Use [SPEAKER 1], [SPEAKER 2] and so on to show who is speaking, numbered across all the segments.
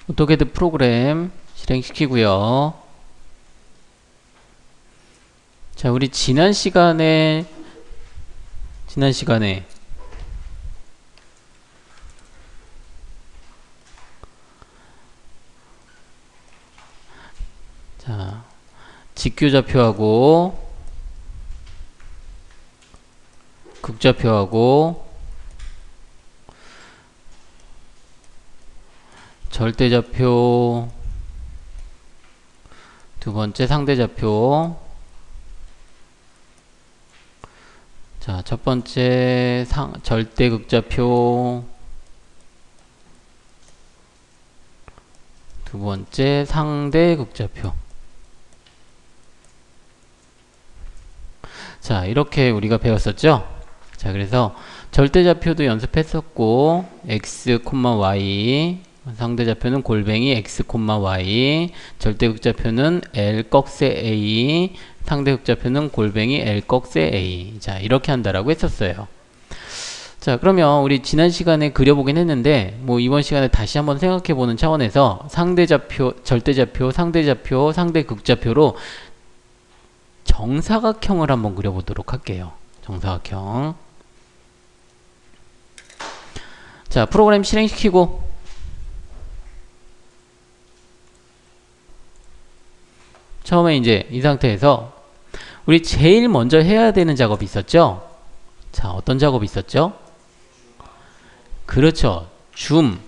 [SPEAKER 1] 오토캐드 프로그램 실행시키고요. 자, 우리 지난 시간에 자, 직교좌표하고 극좌표하고 절대좌표, 두 번째 상대좌표, 자, 첫 번째 절대극좌표, 두 번째 상대극좌표. 자, 이렇게 우리가 배웠었죠? 자, 그래서 절대좌표도 연습했었고, x, y, 상대좌표는 골뱅이 x, y, 절대극좌표는 l 꺽쇠 a, 상대극좌표는 골뱅이 l 꺽쇠 a. 자, 이렇게 한다라고 했었어요. 자, 그러면 우리 지난 시간에 그려보긴 했는데, 뭐 이번 시간에 다시 한번 생각해보는 차원에서 상대좌표, 절대좌표, 상대좌표, 상대극좌표로 정사각형을 한번 그려보도록 할게요. 정사각형. 자, 프로그램 실행시키고 처음에 이제 이 상태에서 우리 제일 먼저 해야 되는 작업이 있었죠? 자, 어떤 작업이 있었죠? 그렇죠. 줌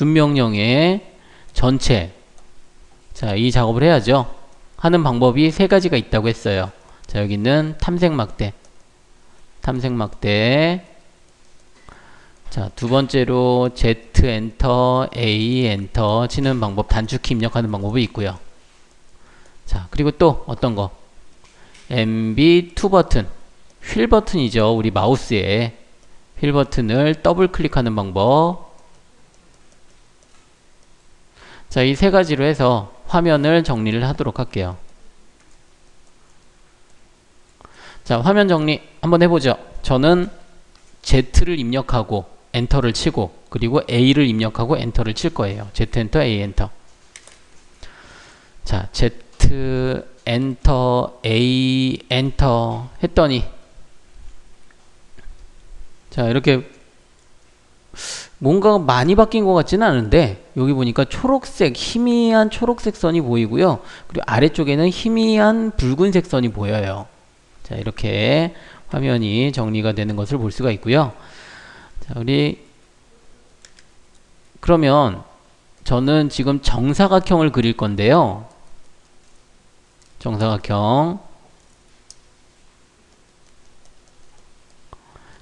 [SPEAKER 1] 명령의 전체. 자, 이 작업을 해야죠. 하는 방법이 세 가지가 있다고 했어요. 자, 여기는 탐색막대. 자, 두 번째로 Z 엔터, A 엔터 치는 방법, 단축키 입력하는 방법이 있고요. 자, 그리고 또 어떤 거? MB2 버튼. 휠 버튼이죠. 우리 마우스에 휠 버튼을 더블 클릭하는 방법. 자, 이 세 가지로 해서 화면을 정리를 하도록 할게요. 자, 화면 정리 한번 해보죠. 저는 Z를 입력하고 엔터를 치고, 그리고 A를 입력하고 엔터를 칠 거예요. Z 엔터, A 엔터. 자, Z 엔터, A 엔터 했더니, 자, 이렇게 뭔가 많이 바뀐 것 같지는 않은데, 여기 보니까 초록색, 희미한 초록색 선이 보이고요. 그리고 아래쪽에는 희미한 붉은색 선이 보여요. 자, 이렇게 화면이 정리가 되는 것을 볼 수가 있고요. 자, 우리 그러면 저는 지금 정사각형을 그릴 건데요. 정사각형.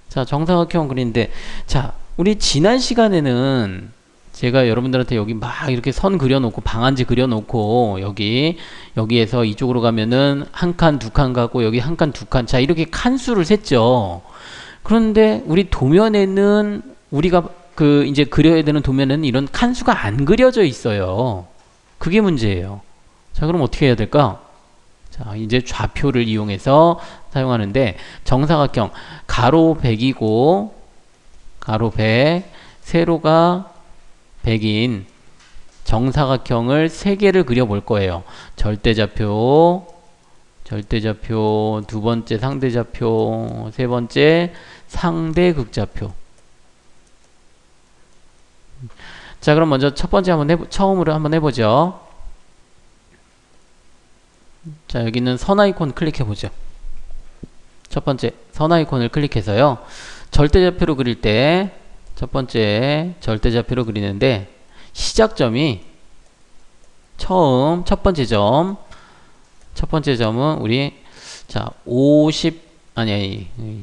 [SPEAKER 1] 자, 정사각형 그리는데, 자, 우리 지난 시간에는 제가 여러분들한테 여기 막 이렇게 선 그려놓고 방한지 그려놓고 여기에서 이쪽으로 가면은 한 칸, 두 칸 가고 여기 한 칸, 두 칸. 자, 이렇게 칸수를 셌죠. 그런데 우리 도면에는 우리가 이제 그려야 되는 도면에는 이런 칸수가 안 그려져 있어요. 그게 문제예요. 자, 그럼 어떻게 해야 될까? 자, 이제 좌표를 이용해서 사용하는데, 정사각형 가로 100이고 가로 100, 세로가 100인 정사각형을 3개를 그려볼 거예요. 절대좌표, 두 번째 상대좌표, 세 번째 상대극좌표. 자, 그럼 먼저 첫 번째 처음으로 한번 해보죠. 자, 여기는 선 아이콘 클릭해보죠. 첫 번째 선 아이콘을 클릭해서요. 절대좌표로 그릴 때 첫 번째 절대좌표로 그리는데, 시작점이 첫 번째 점은 우리, 자, 50,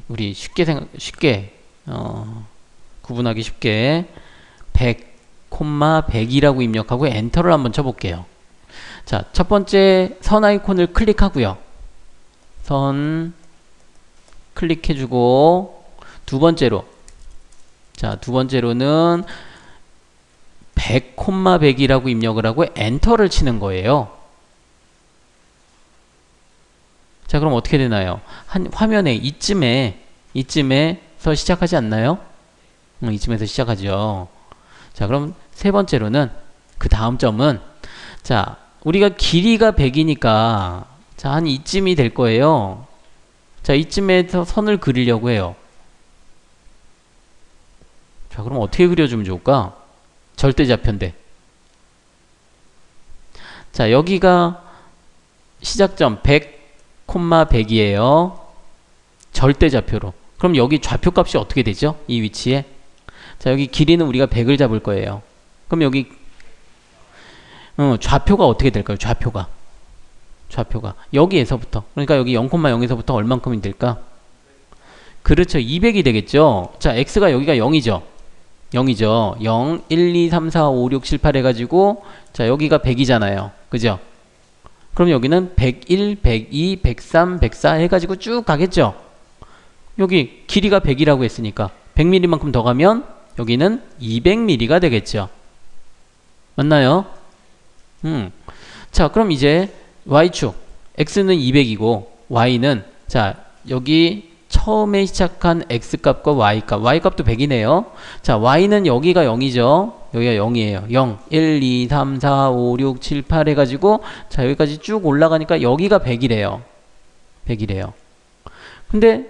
[SPEAKER 1] 우리 쉽게 구분하기 쉽게 100, 100이라고 입력하고 엔터를 한번 쳐볼게요. 자, 첫 번째 선 아이콘을 클릭하고요. 선 클릭해주고, 두 번째로는 100, 100이라고 입력을 하고 엔터를 치는 거예요. 자, 그럼 어떻게 되나요? 화면에 이쯤에서 시작하지 않나요? 이쯤에서 시작하죠. 자, 그럼 세 번째로는 그 다음 점은, 자, 우리가 길이가 100이니까, 자, 한 이쯤이 될 거예요. 자, 이쯤에서 선을 그리려고 해요. 자, 그럼 어떻게 그려주면 좋을까? 절대좌표인데. 자, 여기가 시작점 100, 100이에요. 절대좌표로. 그럼 여기 좌표값이 어떻게 되죠? 이 위치에. 자, 여기 길이는 우리가 100을 잡을 거예요. 그럼 여기 좌표가 어떻게 될까요? 좌표가 여기에서부터, 그러니까 여기 0,0에서부터 얼만큼이 될까? 그렇죠. 200이 되겠죠. 자, x가 여기가 0이죠. 0, 1, 2, 3, 4, 5, 6, 7, 8 해가지고, 자, 여기가 100이잖아요. 그죠? 그럼 여기는 101, 102, 103, 104 해가지고 쭉 가겠죠? 여기 길이가 100이라고 했으니까 100mm만큼 더 가면 여기는 200mm가 되겠죠. 맞나요? 자, 그럼 이제 y축 x는 200이고 y는, 자, 여기 처음에 시작한 x값과 y값도 100이네요. 자, y는 여기가 0이죠. 여기가 0이에요. 0, 1, 2, 3, 4, 5, 6, 7, 8 해가지고, 자, 여기까지 쭉 올라가니까 여기가 100이래요. 근데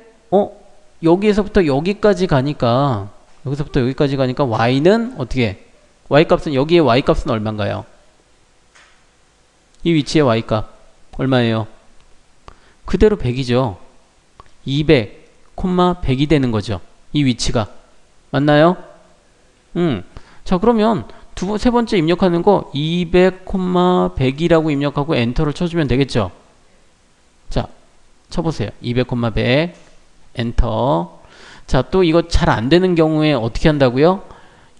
[SPEAKER 1] 여기에서부터 여기까지 가니까 y는 어떻게, y값은, 여기에 y값은 얼마인가요? 이 위치에 y값 얼마예요? 그대로 100이죠. 200, 100이 되는 거죠. 이 위치가. 맞나요? 자, 그러면 세 번째 입력하는 거 200, 100이라고 입력하고 엔터를 쳐주면 되겠죠. 자, 쳐보세요. 200, 100 엔터. 자, 또 이거 잘 안 되는 경우에 어떻게 한다고요?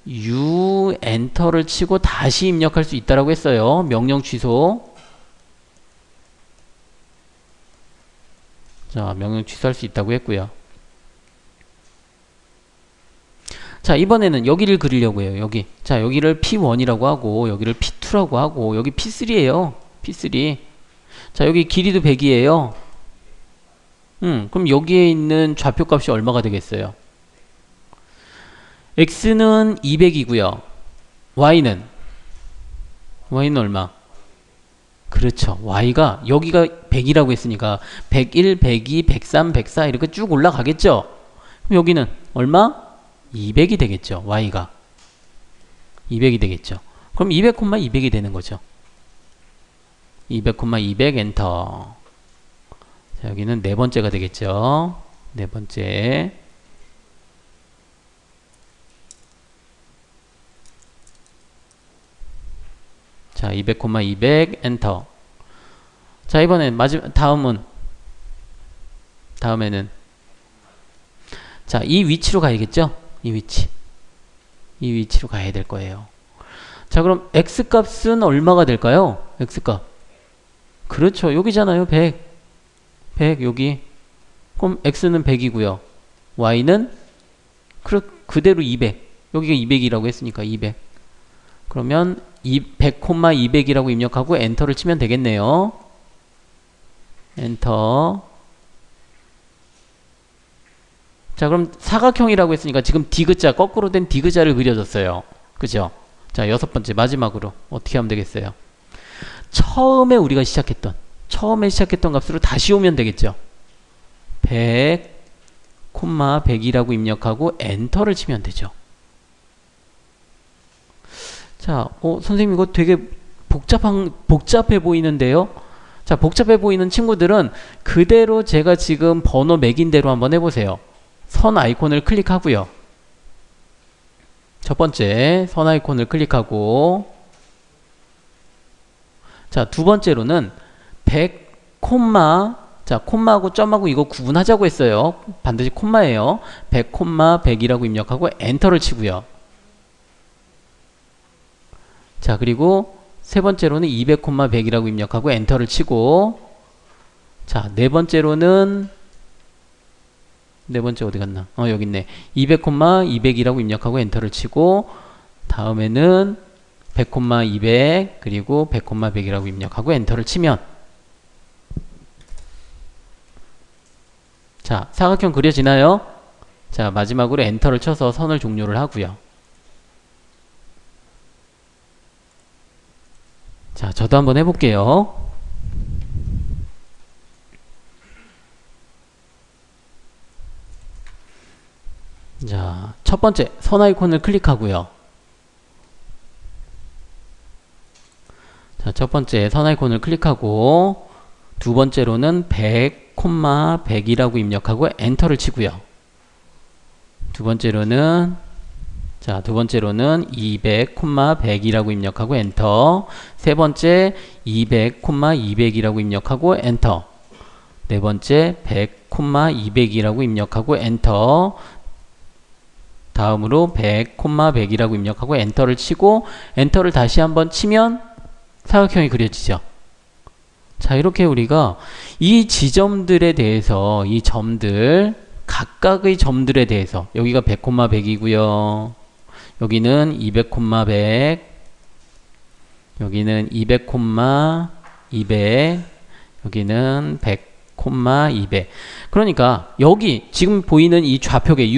[SPEAKER 1] U 엔터를 치고 다시 입력할 수 있다라고 했어요. 명령 취소. 자, 명령 취소할 수 있다고 했고요. 자, 이번에는 여기를 그리려고 해요. 여기. 자, 여기를 P1이라고 하고, 여기를 P2라고 하고, 여기 P3예요. P3. 자, 여기 길이도 100이에요. 그럼 여기에 있는 좌표값이 얼마가 되겠어요? x는 200이고요. y는 얼마? 그렇죠. y가 여기가 100이라고 했으니까 101, 102, 103, 104 이렇게 쭉 올라가겠죠. 그럼 여기는 얼마? 200이 되겠죠. y가 200이 되겠죠. 그럼 200, 200이 되는 거죠. 200, 200 엔터. 자, 여기는 네 번째가 되겠죠. 네 번째. 자, 200, 200 엔터. 자, 이번엔 다음에는 자, 이 위치로 가야겠죠? 이 위치로 가야 될 거예요. 자, 그럼 x값은 얼마가 될까요? x값. 그렇죠. 여기잖아요. 100 여기. 그럼 x는 100이고요. y는 그대로 200. 여기가 200이라고 했으니까 200. 그러면 100, 200이라고 입력하고 엔터를 치면 되겠네요. 엔터. 자, 그럼 사각형이라고 했으니까 지금 디귿자, 거꾸로 된 디귿자를 그려줬어요. 그죠? 자, 여섯 번째 마지막으로 어떻게 하면 되겠어요? 처음에 시작했던 값으로 다시 오면 되겠죠. 100, 100이라고 입력하고 엔터를 치면 되죠. 자, 선생님 이거 되게 복잡해 보이는데요. 자, 복잡해 보이는 친구들은 그대로 제가 지금 번호 매긴 대로 한번 해보세요. 선 아이콘을 클릭하고요. 첫 번째 선 아이콘을 클릭하고, 자, 두 번째로는 100, 자, 콤마하고 점하고 이거 구분하자고 했어요. 반드시 콤마예요. 100, 100이라고 입력하고 엔터를 치고요. 자, 그리고 세 번째로는 200, 100이라고 입력하고 엔터를 치고, 자, 네 번째 어디 갔나? 여기 있네. 200, 200이라고 입력하고 엔터를 치고, 다음에는 100, 200 그리고 100, 100이라고 입력하고 엔터를 치면, 자, 사각형 그려지나요? 자, 마지막으로 엔터를 쳐서 선을 종료를 하고요. 저도 한번 해볼게요. 자, 첫 번째 선 아이콘을 클릭하고요. 자, 첫 번째 선 아이콘을 클릭하고 두 번째로는 100, 100이라고 입력하고 엔터를 치고요. 두 번째로는 200, 100이라고 입력하고 엔터. 세 번째 200, 200이라고 입력하고 엔터. 네 번째 100, 200이라고 입력하고 엔터. 다음으로 100, 100이라고 입력하고 엔터를 치고 엔터를 다시 한번 치면 사각형이 그려지죠. 자, 이렇게 우리가 이 지점들에 대해서 이 점들 각각의 점들에 대해서 여기가 100, 100이고요. 여기는 200, 100, 여기는 200, 200, 여기는 100, 200. 그러니까 여기 지금 보이는 이 좌표계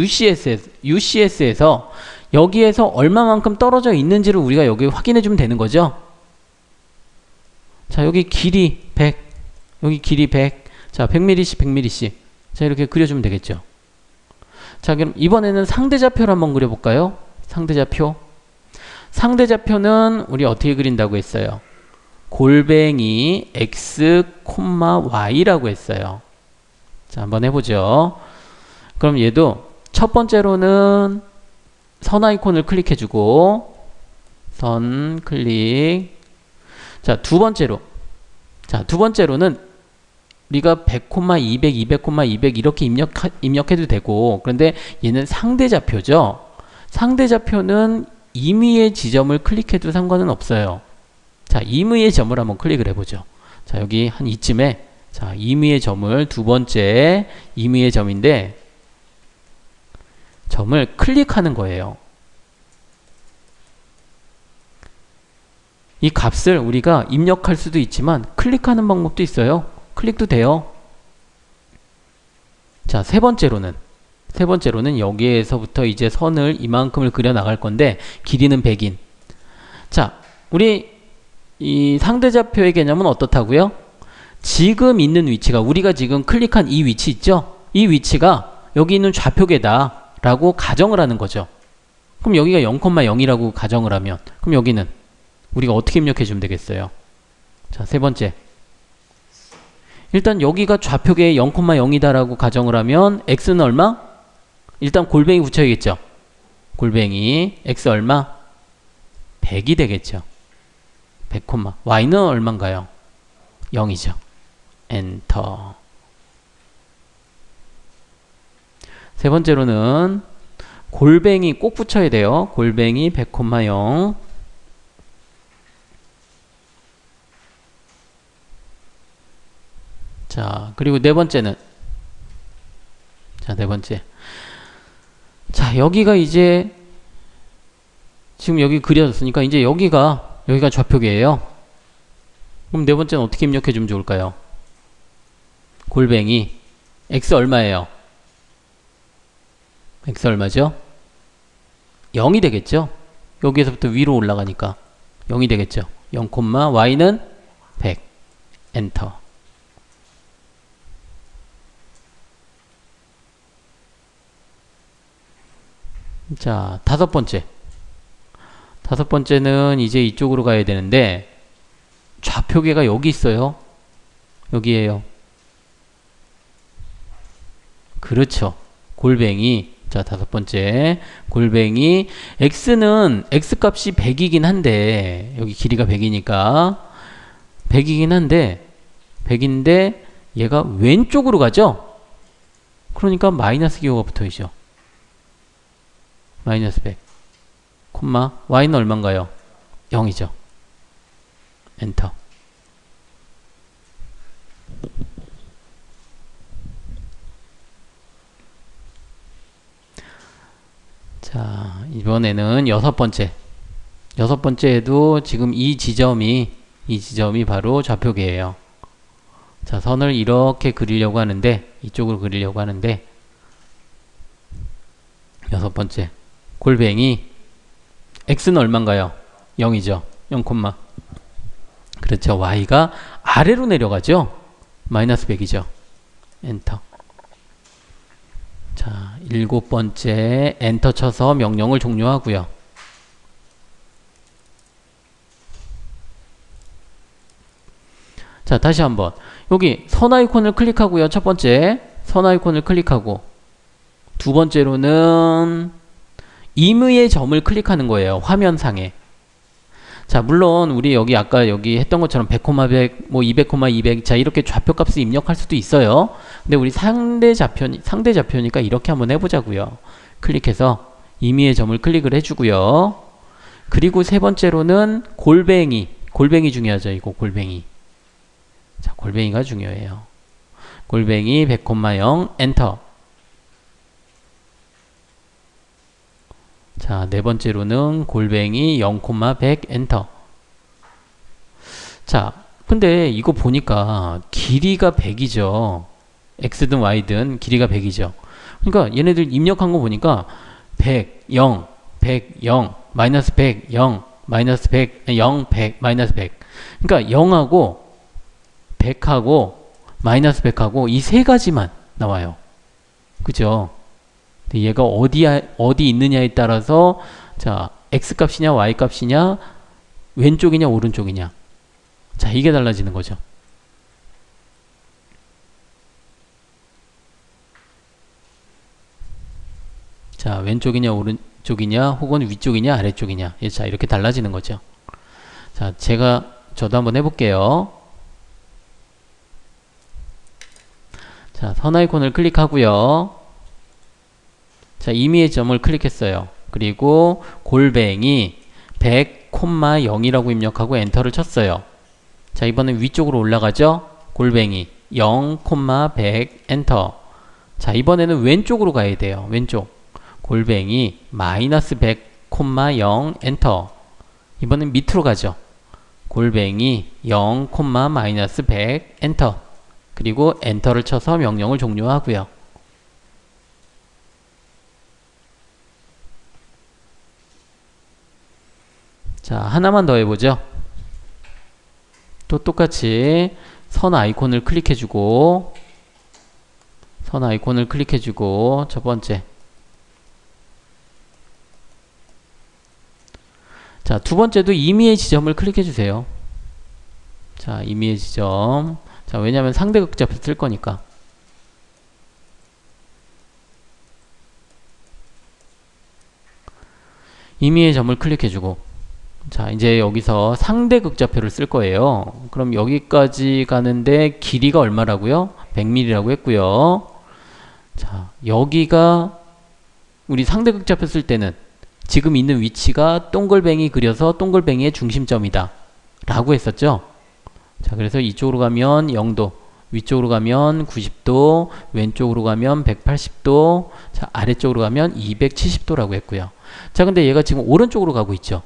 [SPEAKER 1] UCS에서 여기에서 얼마만큼 떨어져 있는지를 우리가 여기 확인해 주면 되는 거죠. 자, 여기 길이 100, 여기 길이 100. 자, 100mm씩 100mm씩. 자, 이렇게 그려주면 되겠죠. 자, 그럼 이번에는 상대좌표를 한번 그려볼까요? 상대좌표. 상대좌표는 우리 어떻게 그린다고 했어요? 골뱅이 x, y라고 했어요. 자, 한번 해보죠. 그럼 얘도 첫 번째로는 선 아이콘을 클릭해주고 선 클릭. 자, 두 번째로는 우리가 100, 200, 200, 200 이렇게 입력해도 되고, 그런데 얘는 상대좌표죠. 상대좌표는 임의의 지점을 클릭해도 상관은 없어요. 자, 임의의 점을 한번 클릭을 해보죠. 자, 여기 한 이쯤에, 자, 임의의 점을 두 번째 임의의 점인데, 점을 클릭하는 거예요. 이 값을 우리가 입력할 수도 있지만, 클릭하는 방법도 있어요. 클릭도 돼요. 자, 세 번째로는 여기에서부터 이제 선을 이만큼을 그려 나갈 건데, 길이는 100인. 자, 우리 이 상대좌표의 개념은 어떻다고요? 지금 있는 위치가 우리가 지금 클릭한 이 위치 있죠? 이 위치가 여기 있는 좌표계다 라고 가정을 하는 거죠. 그럼 여기가 0,0이라고 가정을 하면 그럼 여기는 우리가 어떻게 입력해 주면 되겠어요? 자, 세 번째, 일단 여기가 좌표계에 0,0이다 라고 가정을 하면 x는 얼마? 일단 골뱅이 붙여야겠죠. 골뱅이 x 얼마? 100이 되겠죠. 100, y는 얼마인가요? 0이죠. 엔터. 세 번째로는 골뱅이 꼭 붙여야 돼요. 골뱅이 100, 0. 자, 그리고 네 번째는, 자, 네 번째. 자, 여기가 이제 지금 여기 그려졌으니까 이제 여기가 좌표계예요. 그럼 네 번째는 어떻게 입력해 주면 좋을까요? 골뱅이 x 얼마예요? x 얼마죠? 0이 되겠죠? 여기에서부터 위로 올라가니까 0이 되겠죠. 0, y는 100. 엔터. 자, 다섯 번째는 이제 이쪽으로 가야 되는데 좌표계가 여기 있어요. 여기에요. 그렇죠. 골뱅이. 자, 다섯 번째 골뱅이 x는 x값이 100이긴 한데 여기 길이가 100이니까 100이긴 한데 100인데 얘가 왼쪽으로 가죠. 그러니까 마이너스 기호가 붙어있죠. 마이너스 100, y는 얼마인가요? 0이죠. 엔터. 자, 이번에는 여섯 번째에도 지금 이 지점이 바로 좌표계예요. 자, 선을 이렇게 그리려고 하는데, 이쪽으로 그리려고 하는데, 여섯 번째 골뱅이 x는 얼마인가요? 0이죠. 0, 그렇죠. y가 아래로 내려가죠. 마이너스 100이죠. 엔터. 자, 7번째 엔터 쳐서 명령을 종료하고요. 자, 다시 한번 여기 선 아이콘을 클릭하고요. 첫 번째 선 아이콘을 클릭하고, 두 번째로는 임의의 점을 클릭하는 거예요. 화면상에. 자, 물론 우리 여기 아까 여기 했던 것처럼 100, 100, 뭐 200, 200, 자 이렇게 좌표값을 입력할 수도 있어요. 근데 우리 상대 좌표니까 이렇게 한번 해보자고요. 클릭해서 임의의 점을 클릭을 해주고요. 그리고 세 번째로는 골뱅이 중요하죠. 이거 골뱅이. 자, 골뱅이가 중요해요. 골뱅이 100, 0 엔터. 자, 네 번째로는 골뱅이 0, 100 엔터. 자, 근데 이거 보니까 길이가 100이죠. x든 y든 길이가 100이죠. 그러니까 얘네들 입력한 거 보니까 100, 0, 100, 0, 마이너스 100, 0, 마이너스 100, 0, 100, 마이너스 100. 그러니까 0하고 100하고 마이너스 100하고 이 세 가지만 나와요. 그죠? 얘가 어디 있느냐에 따라서, 자, x 값이냐 y 값이냐 왼쪽이냐 오른쪽이냐, 자, 이게 달라지는 거죠. 자, 왼쪽이냐 오른쪽이냐 혹은 위쪽이냐 아래쪽이냐, 자, 이렇게 달라지는 거죠. 자, 저도 한번 해볼게요. 자, 선 아이콘을 클릭하고요. 자, 임의의 점을 클릭했어요. 그리고 골뱅이 100, 0이라고 입력하고 엔터를 쳤어요. 자, 이번엔 위쪽으로 올라가죠. 골뱅이 0, 100 엔터. 자, 이번에는 왼쪽으로 가야 돼요. 왼쪽 골뱅이 마이너스 100, 0 엔터. 이번엔 밑으로 가죠. 골뱅이 0, 마이너스 100 엔터. 그리고 엔터를 쳐서 명령을 종료하고요. 자, 하나만 더 해보죠. 또 똑같이 선 아이콘을 클릭해주고, 첫 번째. 자, 두 번째도 임의의 지점을 클릭해주세요. 자, 임의의 지점. 자, 왜냐면 상대 극좌표 쓸 거니까. 임의의 점을 클릭해주고, 자, 이제 여기서 상대 극좌표를 쓸 거예요. 그럼 여기까지 가는데 길이가 얼마라고요? 100mm라고 했고요. 자, 여기가 우리 상대 극좌표 쓸 때는 지금 있는 위치가 동글뱅이 그려서 동글뱅이의 중심점이다 라고 했었죠. 자, 그래서 이쪽으로 가면 0도, 위쪽으로 가면 90도, 왼쪽으로 가면 180도, 자, 아래쪽으로 가면 270도라고 했고요. 자, 근데 얘가 지금 오른쪽으로 가고 있죠.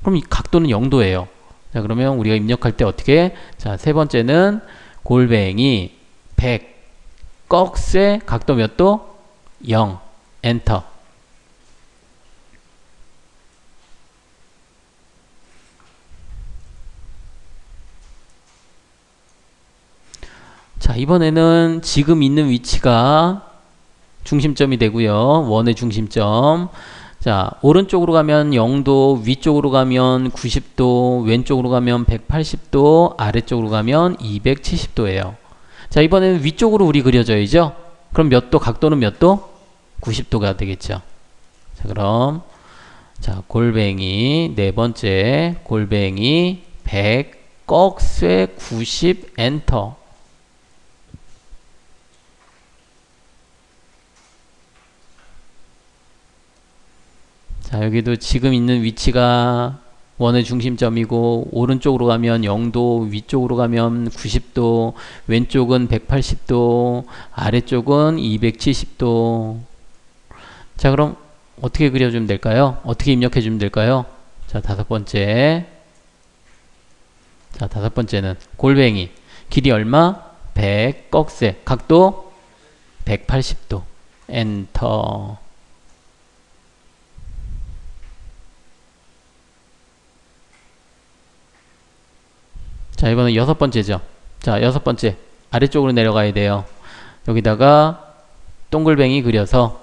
[SPEAKER 1] 그럼 이 각도는 0도예요. 자, 그러면 우리가 입력할 때 어떻게? 자, 세 번째는 골뱅이 100 꺽쇠 각도 몇 도? 0 엔터. 자, 이번에는 지금 있는 위치가 중심점이 되고요. 원의 중심점. 자, 오른쪽으로 가면 0도, 위쪽으로 가면 90도, 왼쪽으로 가면 180도, 아래쪽으로 가면 270도예요. 자, 이번에는 위쪽으로 우리 그려져야죠. 그럼 몇 도? 각도는 몇 도? 90도가 되겠죠. 자, 그럼 자, 골뱅이 네 번째 골뱅이 100 꺽쇠 90 엔터. 자, 여기도 지금 있는 위치가 원의 중심점이고, 오른쪽으로 가면 0도, 위쪽으로 가면 90도, 왼쪽은 180도, 아래쪽은 270도. 자, 그럼 어떻게 그려주면 될까요? 어떻게 입력해주면 될까요? 자, 다섯 번째. 자, 다섯 번째는 골뱅이 길이 얼마? 100 꺽쇠 각도 180도 엔터. 자, 이번엔 여섯 번째죠. 자, 여섯 번째. 아래쪽으로 내려가야 돼요. 여기다가 동글뱅이 그려서,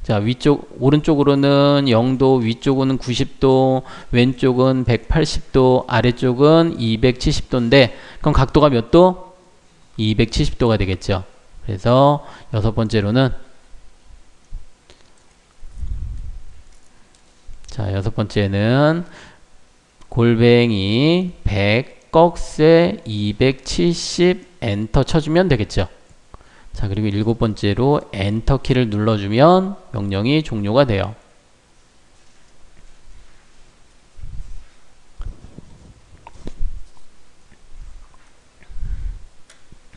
[SPEAKER 1] 자, 위쪽, 오른쪽으로는 0도, 위쪽은 90도, 왼쪽은 180도, 아래쪽은 270도인데, 그럼 각도가 몇 도? 270도가 되겠죠. 그래서 여섯 번째로는, 자, 여섯 번째는 골뱅이 100, 꺽쇠 270, 엔터 쳐주면 되겠죠. 자, 그리고 일곱 번째로 엔터 키를 눌러주면 명령이 종료가 돼요.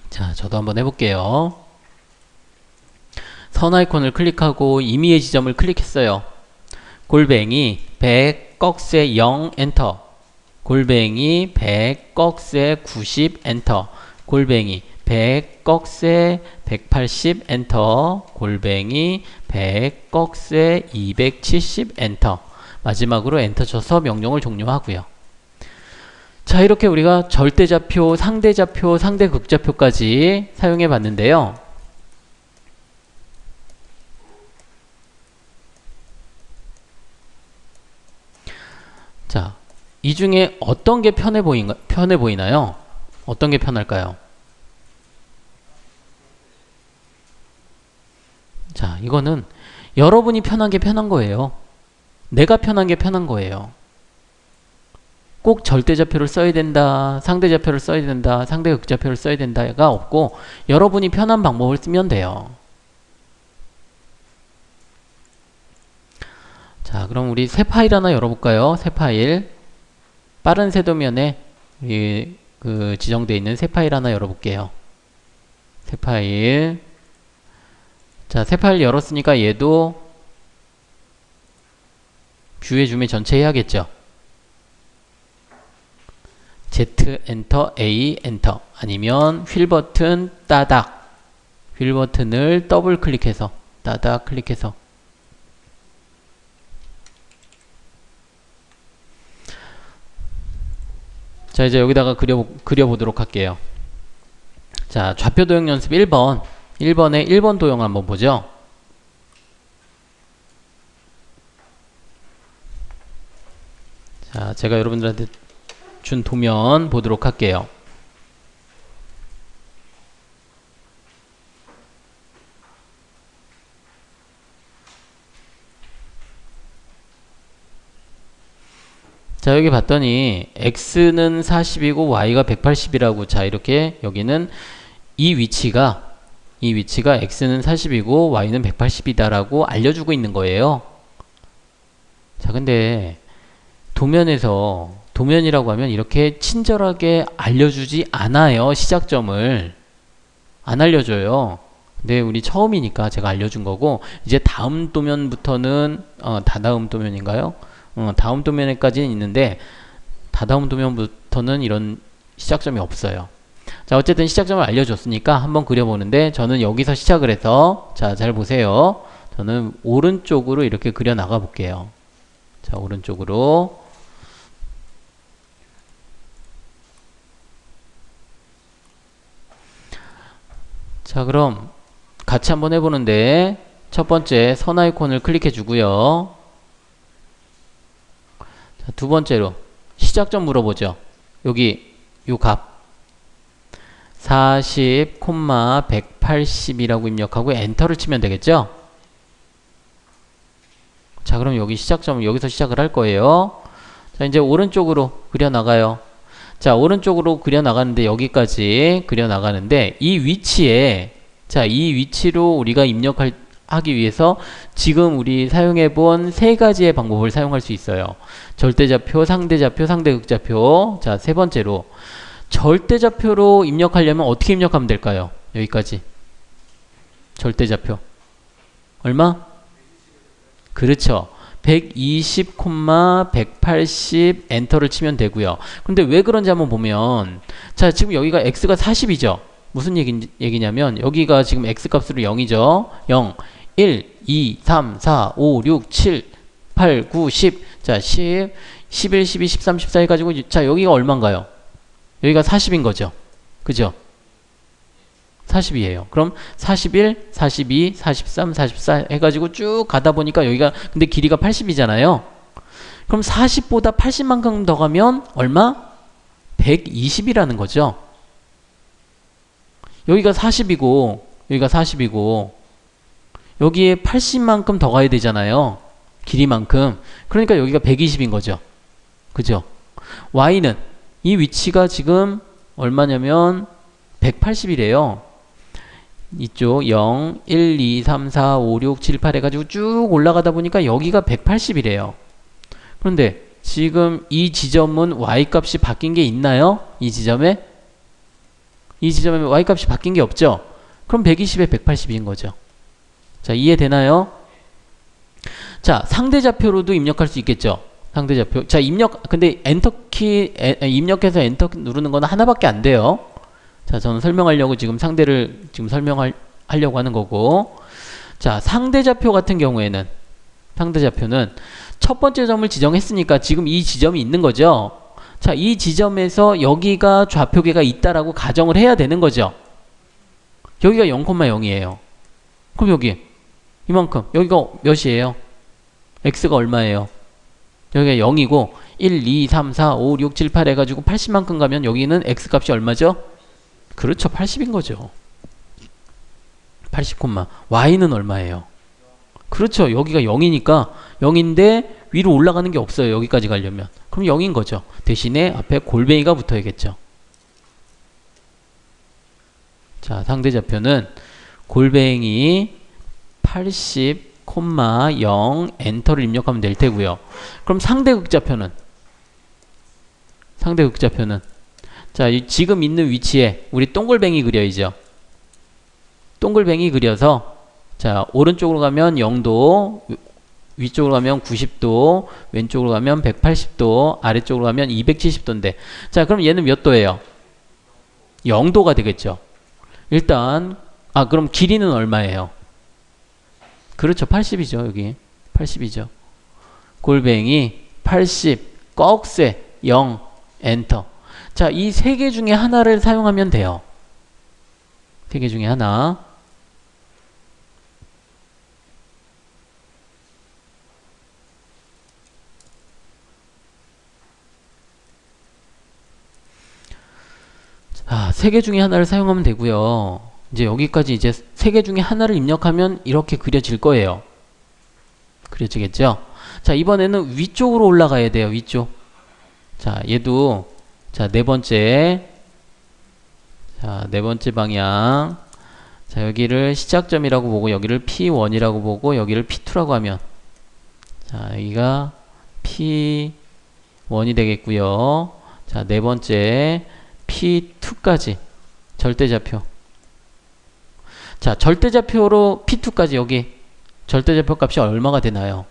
[SPEAKER 1] 자, 저도 한번 해볼게요. 선 아이콘을 클릭하고 임의의 지점을 클릭했어요. 골뱅이 100, 꺽쇠 0, 엔터. 골뱅이 100, 꺽쇠 90, 엔터. 골뱅이 100, 꺽쇠 180, 엔터. 골뱅이 100, 꺽쇠 270, 엔터. 마지막으로 엔터 쳐서 명령을 종료하고요. 자, 이렇게 우리가 절대좌표, 상대좌표, 상대극좌표까지 사용해 봤는데요. 자, 이 중에 어떤 게 편해 보이나요? 어떤 게 편할까요? 자, 이거는 여러분이 편한 게 편한 거예요. 내가 편한 게 편한 거예요. 꼭 절대좌표를 써야 된다, 상대좌표를 써야 된다, 상대극좌표를 써야 된다가 없고 여러분이 편한 방법을 쓰면 돼요. 자, 그럼 우리 새 파일 하나 열어볼까요? 새 파일. 빠른 세도면에 지정되어 있는 새 파일 하나 열어볼게요. 새 파일. 자, 새 파일 열었으니까 얘도 뷰의 주매 전체 해야겠죠. Z 엔터, A 엔터, 아니면 휠 버튼 따닥, 휠 버튼을 더블 클릭해서 따닥 클릭해서. 자, 이제 여기다가 그려보도록 할게요. 자, 좌표 도형 연습 1번. 1번에 1번 도형 한번 보죠. 자, 제가 여러분들한테 준 도면 보도록 할게요. 자, 여기 봤더니 x는 40이고 y가 180이라고. 자, 이렇게 여기는 이 위치가 x는 40이고 y는 180이다 라고 알려주고 있는 거예요. 자, 근데 도면이라고 하면 이렇게 친절하게 알려주지 않아요. 시작점을 안 알려줘요. 근데 우리 처음이니까 제가 알려준 거고, 이제 다음 도면부터는 다다음 도면인가요? 다음 도면에까지는 있는데 다다음 도면부터는 이런 시작점이 없어요. 자, 어쨌든 시작점을 알려줬으니까 한번 그려보는데, 저는 여기서 시작을 해서, 자, 잘 보세요. 저는 오른쪽으로 이렇게 그려 나가 볼게요. 자, 오른쪽으로. 자, 그럼 같이 한번 해보는데, 첫 번째 선 아이콘을 클릭해 주고요. 자, 두 번째로 시작점 물어보죠. 여기 요 값 40, 180이라고 입력하고 엔터를 치면 되겠죠. 자, 그럼 여기 시작점을 여기서 시작을 할 거예요. 자, 이제 오른쪽으로 그려 나가요. 자, 오른쪽으로 그려 나가는데, 여기까지 그려 나가는데, 이 위치에, 자, 이 위치로 우리가 하기 위해서 지금 우리 사용해 본 세 가지의 방법을 사용할 수 있어요. 절대좌표, 상대좌표, 상대극좌표. 자, 세 번째로 절대좌표로 입력하려면 어떻게 입력하면 될까요? 여기까지 절대좌표 얼마? 그렇죠. 120, 180 엔터를 치면 되고요. 근데 왜 그런지 한번 보면, 자, 지금 여기가 x가 40이죠. 무슨 얘기냐면 여기가 지금 x값으로 0이죠. 0, 1, 2, 3, 4, 5, 6, 7, 8, 9, 10. 자, 10, 11, 12, 13, 14 해가지고, 자, 여기가 얼마인가요? 여기가 40인 거죠. 그죠? 40이에요. 그럼 41, 42, 43, 44 해가지고 쭉 가다 보니까 여기가 근데 길이가 80이잖아요. 그럼 40보다 80만큼 더 가면 얼마? 120이라는 거죠. 여기가 40이고 여기가 40이고 여기에 80만큼 더 가야 되잖아요. 길이만큼. 그러니까 여기가 120인 거죠. 그죠? y는 이 위치가 지금 얼마냐면 180이래요. 이쪽 0, 1, 2, 3, 4, 5, 6, 7, 8 해가지고 쭉 올라가다 보니까 여기가 180이래요. 그런데 지금 이 지점은 y값이 바뀐 게 있나요? 이 지점에? 이 지점에 y값이 바뀐 게 없죠? 그럼 120에 180인 거죠. 자, 이해되나요? 자, 상대좌표로도 입력할 수 있겠죠? 상대좌표. 자, 근데 엔터키, 입력해서 엔터 누르는 건 하나밖에 안 돼요. 자, 저는 설명하려고 지금 상대를 지금 설명하려고 하는 거고. 자, 상대좌표 같은 경우에는, 상대좌표는 첫 번째 점을 지정했으니까 지금 이 지점이 있는 거죠. 자, 이 지점에서 여기가 좌표계가 있다라고 가정을 해야 되는 거죠. 여기가 0,0이에요. 그럼 여기 이만큼 여기가 몇이에요? x가 얼마예요? 여기가 0이고 1, 2, 3, 4, 5, 6, 7, 8 해가지고 80만큼 가면 여기는 x값이 얼마죠? 그렇죠. 80인 거죠. 80, y는 얼마예요? 그렇죠. 여기가 0이니까 0인데 위로 올라가는 게 없어요. 여기까지 가려면. 그럼 0인 거죠. 대신에 앞에 골뱅이가 붙어야겠죠. 자, 상대좌표는 골뱅이 80,0 엔터를 입력하면 될 테고요. 그럼 상대극좌표는 자, 지금 있는 위치에 우리 동글뱅이 그려야죠. 동글뱅이 그려서 자, 오른쪽으로 가면 0도, 위쪽으로 가면 90도, 왼쪽으로 가면 180도, 아래쪽으로 가면 270도인데 자, 그럼 얘는 몇 도예요? 0도가 되겠죠. 일단 그럼 길이는 얼마예요? 그렇죠. 80이죠. 여기 80이죠. 골뱅이 80 꺽쇠 0 엔터. 자, 이 세 개 중에 하나를 사용하면 돼요. 세 개 중에 하나. 세 개 중에 하나를 사용하면 되고요. 이제 여기까지 이제 세 개 중에 하나를 입력하면 이렇게 그려질 거예요. 그려지겠죠? 자, 이번에는 위쪽으로 올라가야 돼요. 위쪽. 자, 얘도 자, 네 번째 방향. 자, 여기를 시작점이라고 보고 여기를 P1이라고 보고 여기를 P2라고 하면 자, 여기가 P1이 되겠고요. 자, 네 번째 P2까지 절대좌표. 자, 절대좌표로 P2까지 여기 절대좌표 값이 얼마가 되나요?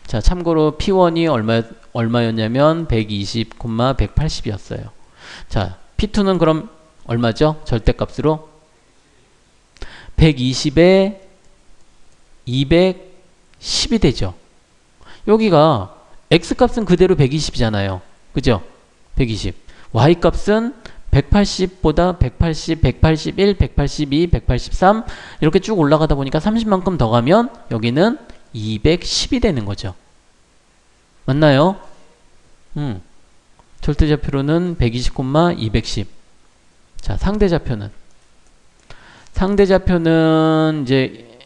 [SPEAKER 1] 자, 참고로 P1이 얼마였냐면 120, 180이었어요. 자, P2는 그럼 얼마죠? 절대값으로 120에 210이 되죠. 여기가 X값은 그대로 120이잖아요. 그죠? 120. Y값은 180보다 180, 181, 182, 183 이렇게 쭉 올라가다 보니까 30만큼 더 가면 여기는 210이 되는 거죠. 맞나요? 절대좌표로는 120, 210. 자, 상대좌표는 이제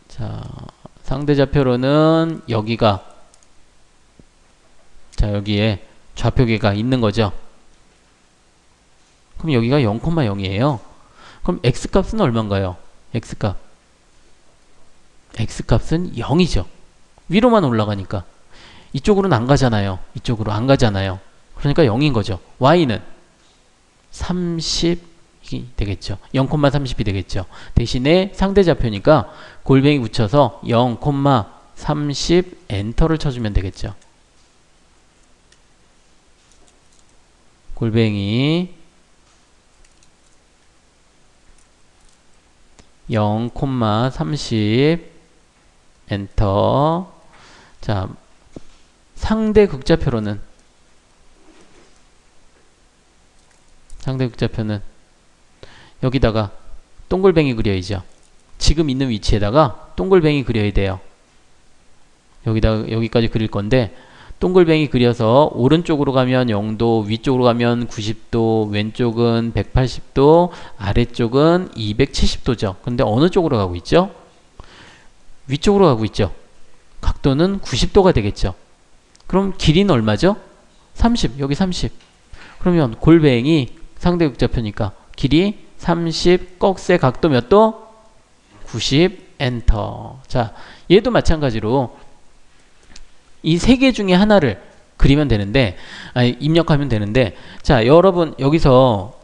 [SPEAKER 1] 자, 상대좌표로는 여기가 자, 여기에 좌표계가 있는 거죠. 그럼 여기가 0,0이에요. 그럼 x값은 얼마인가요? x값은 0이죠. 위로만 올라가니까. 이쪽으로는 안 가잖아요. 이쪽으로 안 가잖아요. 그러니까 0인 거죠. y는 30이 되겠죠. 0,30이 되겠죠. 대신에 상대좌표니까 골뱅이 붙여서 0,30 엔터를 쳐주면 되겠죠. 골뱅이 0,30 엔터. 자, 상대 극좌표로는 상대 극좌표는 여기다가 동글뱅이 그려야죠. 지금 있는 위치에다가 동글뱅이 그려야 돼요. 여기까지 그릴 건데 동글뱅이 그려서 오른쪽으로 가면 0도, 위쪽으로 가면 90도, 왼쪽은 180도, 아래쪽은 270도죠. 근데 어느 쪽으로 가고 있죠? 위쪽으로 가고 있죠. 각도는 90도가 되겠죠. 그럼 길이는 얼마죠? 30, 여기 30. 그러면 골뱅이 상대극좌표니까 길이 30, 꺽쇠 각도 몇 도? 90, 엔터. 자, 얘도 마찬가지로 이 세 개 중에 하나를 그리면 되는데, 아니, 입력하면 되는데, 자, 여러분, 여기서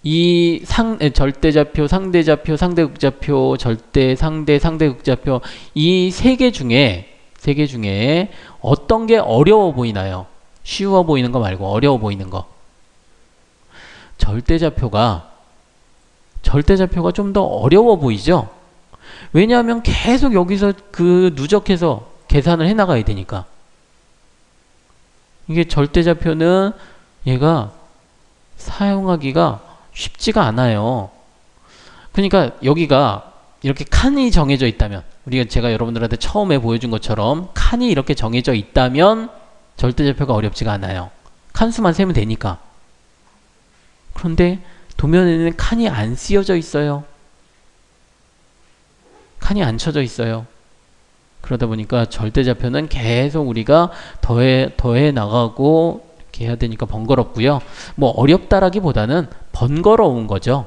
[SPEAKER 1] 이 절대좌표, 상대좌표, 상대극좌표, 절대, 상대, 상대극좌표, 이 세 개 중에 어떤 게 어려워 보이나요? 쉬워 보이는 거 말고 어려워 보이는 거. 절대좌표가 좀 더 어려워 보이죠? 왜냐하면 계속 여기서 그 누적해서 계산을 해 나가야 되니까. 이게 절대좌표는 얘가 사용하기가 쉽지가 않아요. 그러니까 여기가 이렇게 칸이 정해져 있다면, 제가 여러분들한테 처음에 보여준 것처럼 칸이 이렇게 정해져 있다면 절대좌표가 어렵지가 않아요. 칸수만 세면 되니까. 그런데 도면에는 칸이 안 쓰여져 있어요. 칸이 안 쳐져 있어요. 그러다 보니까 절대좌표는 계속 우리가 더해 나가고 이렇게 해야 되니까 번거롭고요. 뭐 어렵다라기보다는 번거로운 거죠.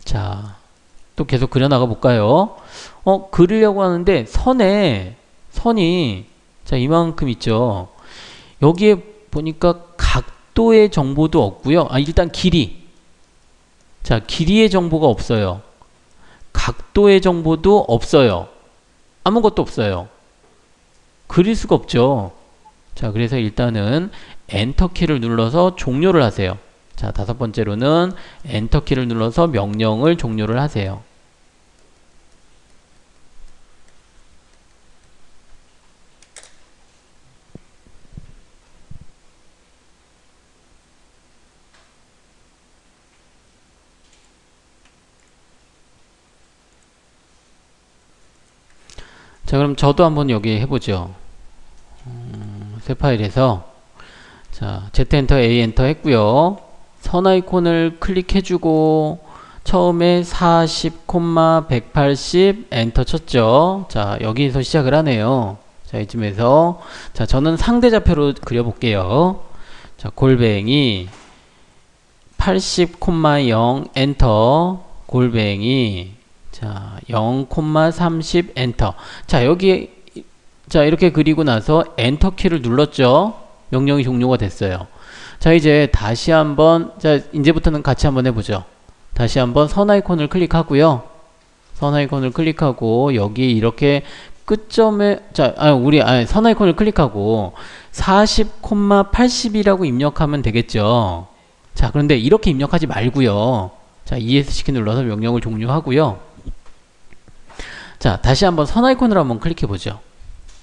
[SPEAKER 1] 자, 또 계속 그려나가 볼까요? 그리려고 하는데 선이 자, 이만큼 있죠. 여기에 보니까 각도의 정보도 없고요. 일단 길이. 자, 길이의 정보가 없어요. 각도의 정보도 없어요. 아무것도 없어요. 그릴 수가 없죠. 자, 그래서 일단은 엔터키를 눌러서 종료를 하세요. 자, 5번째로는 엔터키를 눌러서 명령을 종료를 하세요. 자, 그럼 저도 한번 여기 해보죠. 새 파일에서 자, Z 엔터, A 엔터 했고요. 선 아이콘을 클릭해주고 처음에 40, 180 엔터 쳤죠. 자, 여기서 시작을 하네요. 자, 이쯤에서 자, 저는 상대좌표로 그려볼게요. 자, 골뱅이 80,0 엔터, 골뱅이 자, 0,30 엔터. 자, 여기 자, 이렇게 그리고 나서 엔터 키를 눌렀죠. 명령이 종료가 됐어요. 자, 이제 다시 한번 자, 이제부터는 같이 한번 해보죠. 다시 한번 선 아이콘을 클릭하고요. 선 아이콘을 클릭하고 여기 이렇게 끝점에 자, 선 아이콘을 클릭하고 40,80이라고 입력하면 되겠죠. 자, 그런데 이렇게 입력하지 말고요. 자, ESC 키 눌러서 명령을 종료하고요. 자, 다시 한번 선 아이콘을 한번 클릭해 보죠.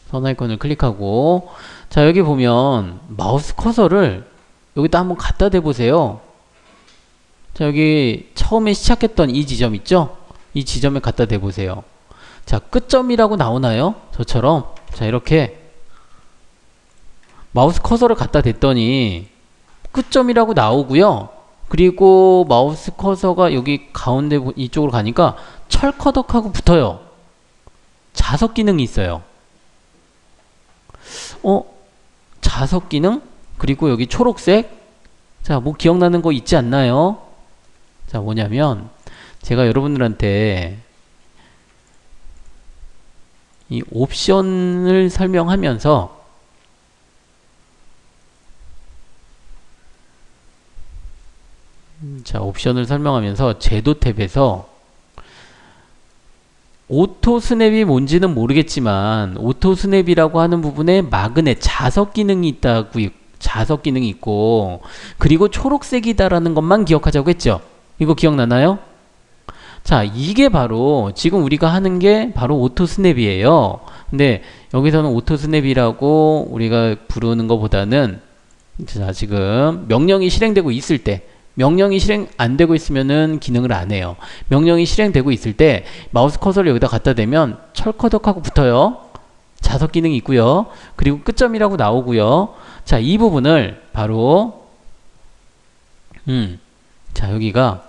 [SPEAKER 1] 선 아이콘을 클릭하고 자, 여기 보면 마우스 커서를 여기다 한번 갖다 대 보세요. 자, 여기 처음에 시작했던 이 지점 있죠? 이 지점에 갖다 대 보세요. 자, 끝점이라고 나오나요? 저처럼 자, 이렇게 마우스 커서를 갖다 댔더니 끝점이라고 나오고요. 그리고 마우스 커서가 여기 가운데 이쪽으로 가니까 철커덕하고 붙어요. 자석 기능이 있어요. 자석 기능? 그리고 여기 초록색? 자, 뭐 기억나는 거 있지 않나요? 자, 뭐냐면 제가 여러분들한테 이 옵션을 설명하면서 자, 옵션을 설명하면서 제도 탭에서 오토 스냅이 뭔지는 모르겠지만 오토 스냅이라고 하는 부분에 마그넷 자석 기능이 있고 그리고 초록색이다라는 것만 기억하자고 했죠. 이거 기억나나요? 자, 이게 바로 지금 우리가 하는 게 바로 오토 스냅이에요. 근데 여기서는 오토 스냅이라고 우리가 부르는 것보다는 자, 지금 명령이 실행되고 있을 때 명령이 실행 안 되고 있으면은 기능을 안 해요. 명령이 실행되고 있을 때 마우스 커서를 여기다 갖다 대면 철커덕하고 붙어요. 자석 기능이 있고요. 그리고 끝점이라고 나오고요. 자, 이 부분을 바로 자, 여기가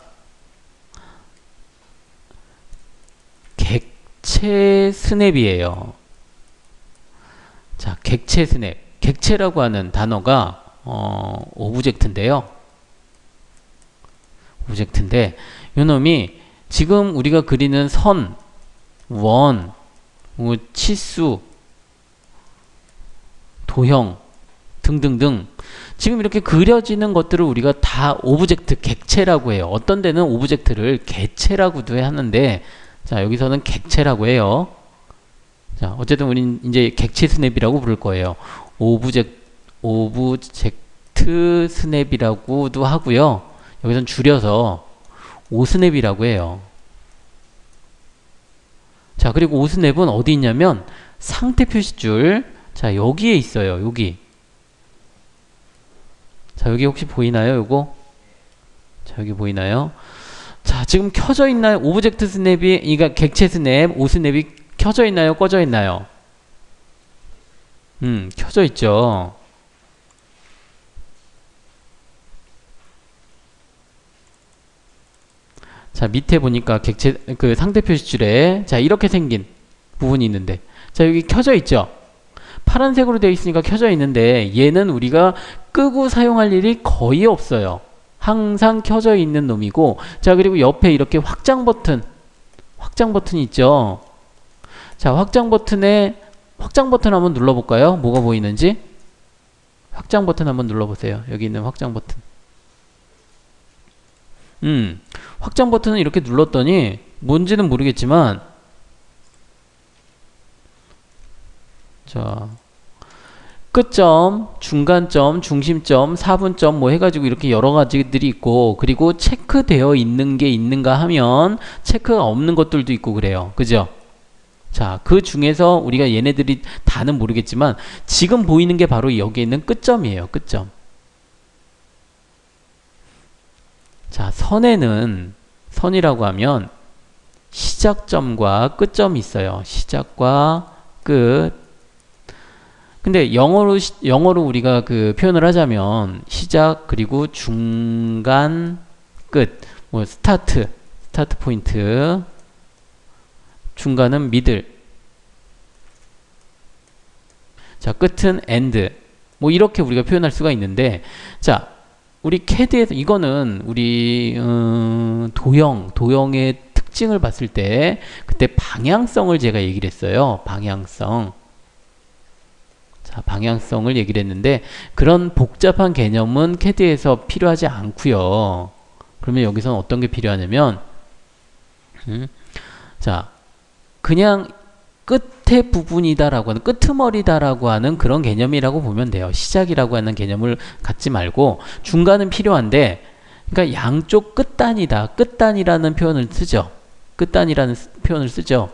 [SPEAKER 1] 객체 스냅이에요. 자, 객체 스냅. 객체라고 하는 단어가 오브젝트인데요. 오브젝트인데 요놈이 지금 우리가 그리는 선, 원, 치수, 도형 등등등 지금 이렇게 그려지는 것들을 우리가 다 오브젝트 객체라고 해요. 어떤 데는 오브젝트를 개체라고도 하는데 자, 여기서는 객체라고 해요. 자, 어쨌든 우린 이제 객체 스냅이라고 부를 거예요. 오브젝트 스냅이라고도 하고요. 여기서는 줄여서 오스냅이라고 해요. 자, 그리고 오스냅은 어디 있냐면 상태 표시줄. 자, 여기에 있어요. 여기. 자, 여기 혹시 보이나요? 요거? 자, 여기 보이나요? 자, 지금 켜져 있나요? 오브젝트 스냅이, 그러니까 객체 스냅, 오스냅이 켜져 있나요? 꺼져 있나요? 켜져 있죠. 자, 밑에 보니까 객체, 그 상태 표시줄에, 자, 이렇게 생긴 부분이 있는데, 자, 여기 켜져 있죠? 파란색으로 되어 있으니까 켜져 있는데, 얘는 우리가 끄고 사용할 일이 거의 없어요. 항상 켜져 있는 놈이고, 자, 그리고 옆에 이렇게 확장 버튼이 있죠? 자, 확장 버튼 한번 눌러볼까요? 뭐가 보이는지? 확장 버튼 한번 눌러보세요. 여기 있는 확장 버튼. 확장 버튼을 이렇게 눌렀더니 뭔지는 모르겠지만 자, 끝점, 중간점, 중심점, 4분점 뭐 해가지고 이렇게 여러 가지들이 있고 그리고 체크되어 있는 게 있는가 하면 체크가 없는 것들도 있고 그래요. 그죠? 자, 그 중에서 우리가 얘네들이 다는 모르겠지만 지금 보이는 게 바로 여기에 있는 끝점이에요. 끝점. 자, 선이라고 하면 시작점과 끝점이 있어요. 시작과 끝. 근데 영어로 우리가 그 표현을 하자면 시작 그리고 중간 끝. 뭐 스타트 포인트. 중간은 미들. 자, 끝은 엔드. 뭐 이렇게 우리가 표현할 수가 있는데 자, 우리 CAD에서 이거는 우리 도형의 특징을 봤을 때 그때 방향성을 제가 얘기를 했어요. 방향성. 자, 방향성을 얘기를 했는데 그런 복잡한 개념은 CAD에서 필요하지 않고요. 그러면 여기서는 어떤 게 필요하냐면 자, 그냥 끝의 부분이다라고 하는 끄트머리다라고 하는 그런 개념이라고 보면 돼요. 시작이라고 하는 개념을 갖지 말고 중간은 필요한데 그러니까 양쪽 끝단이다. 끝단이라는 표현을 쓰죠. 끝단이라는 표현을 쓰죠.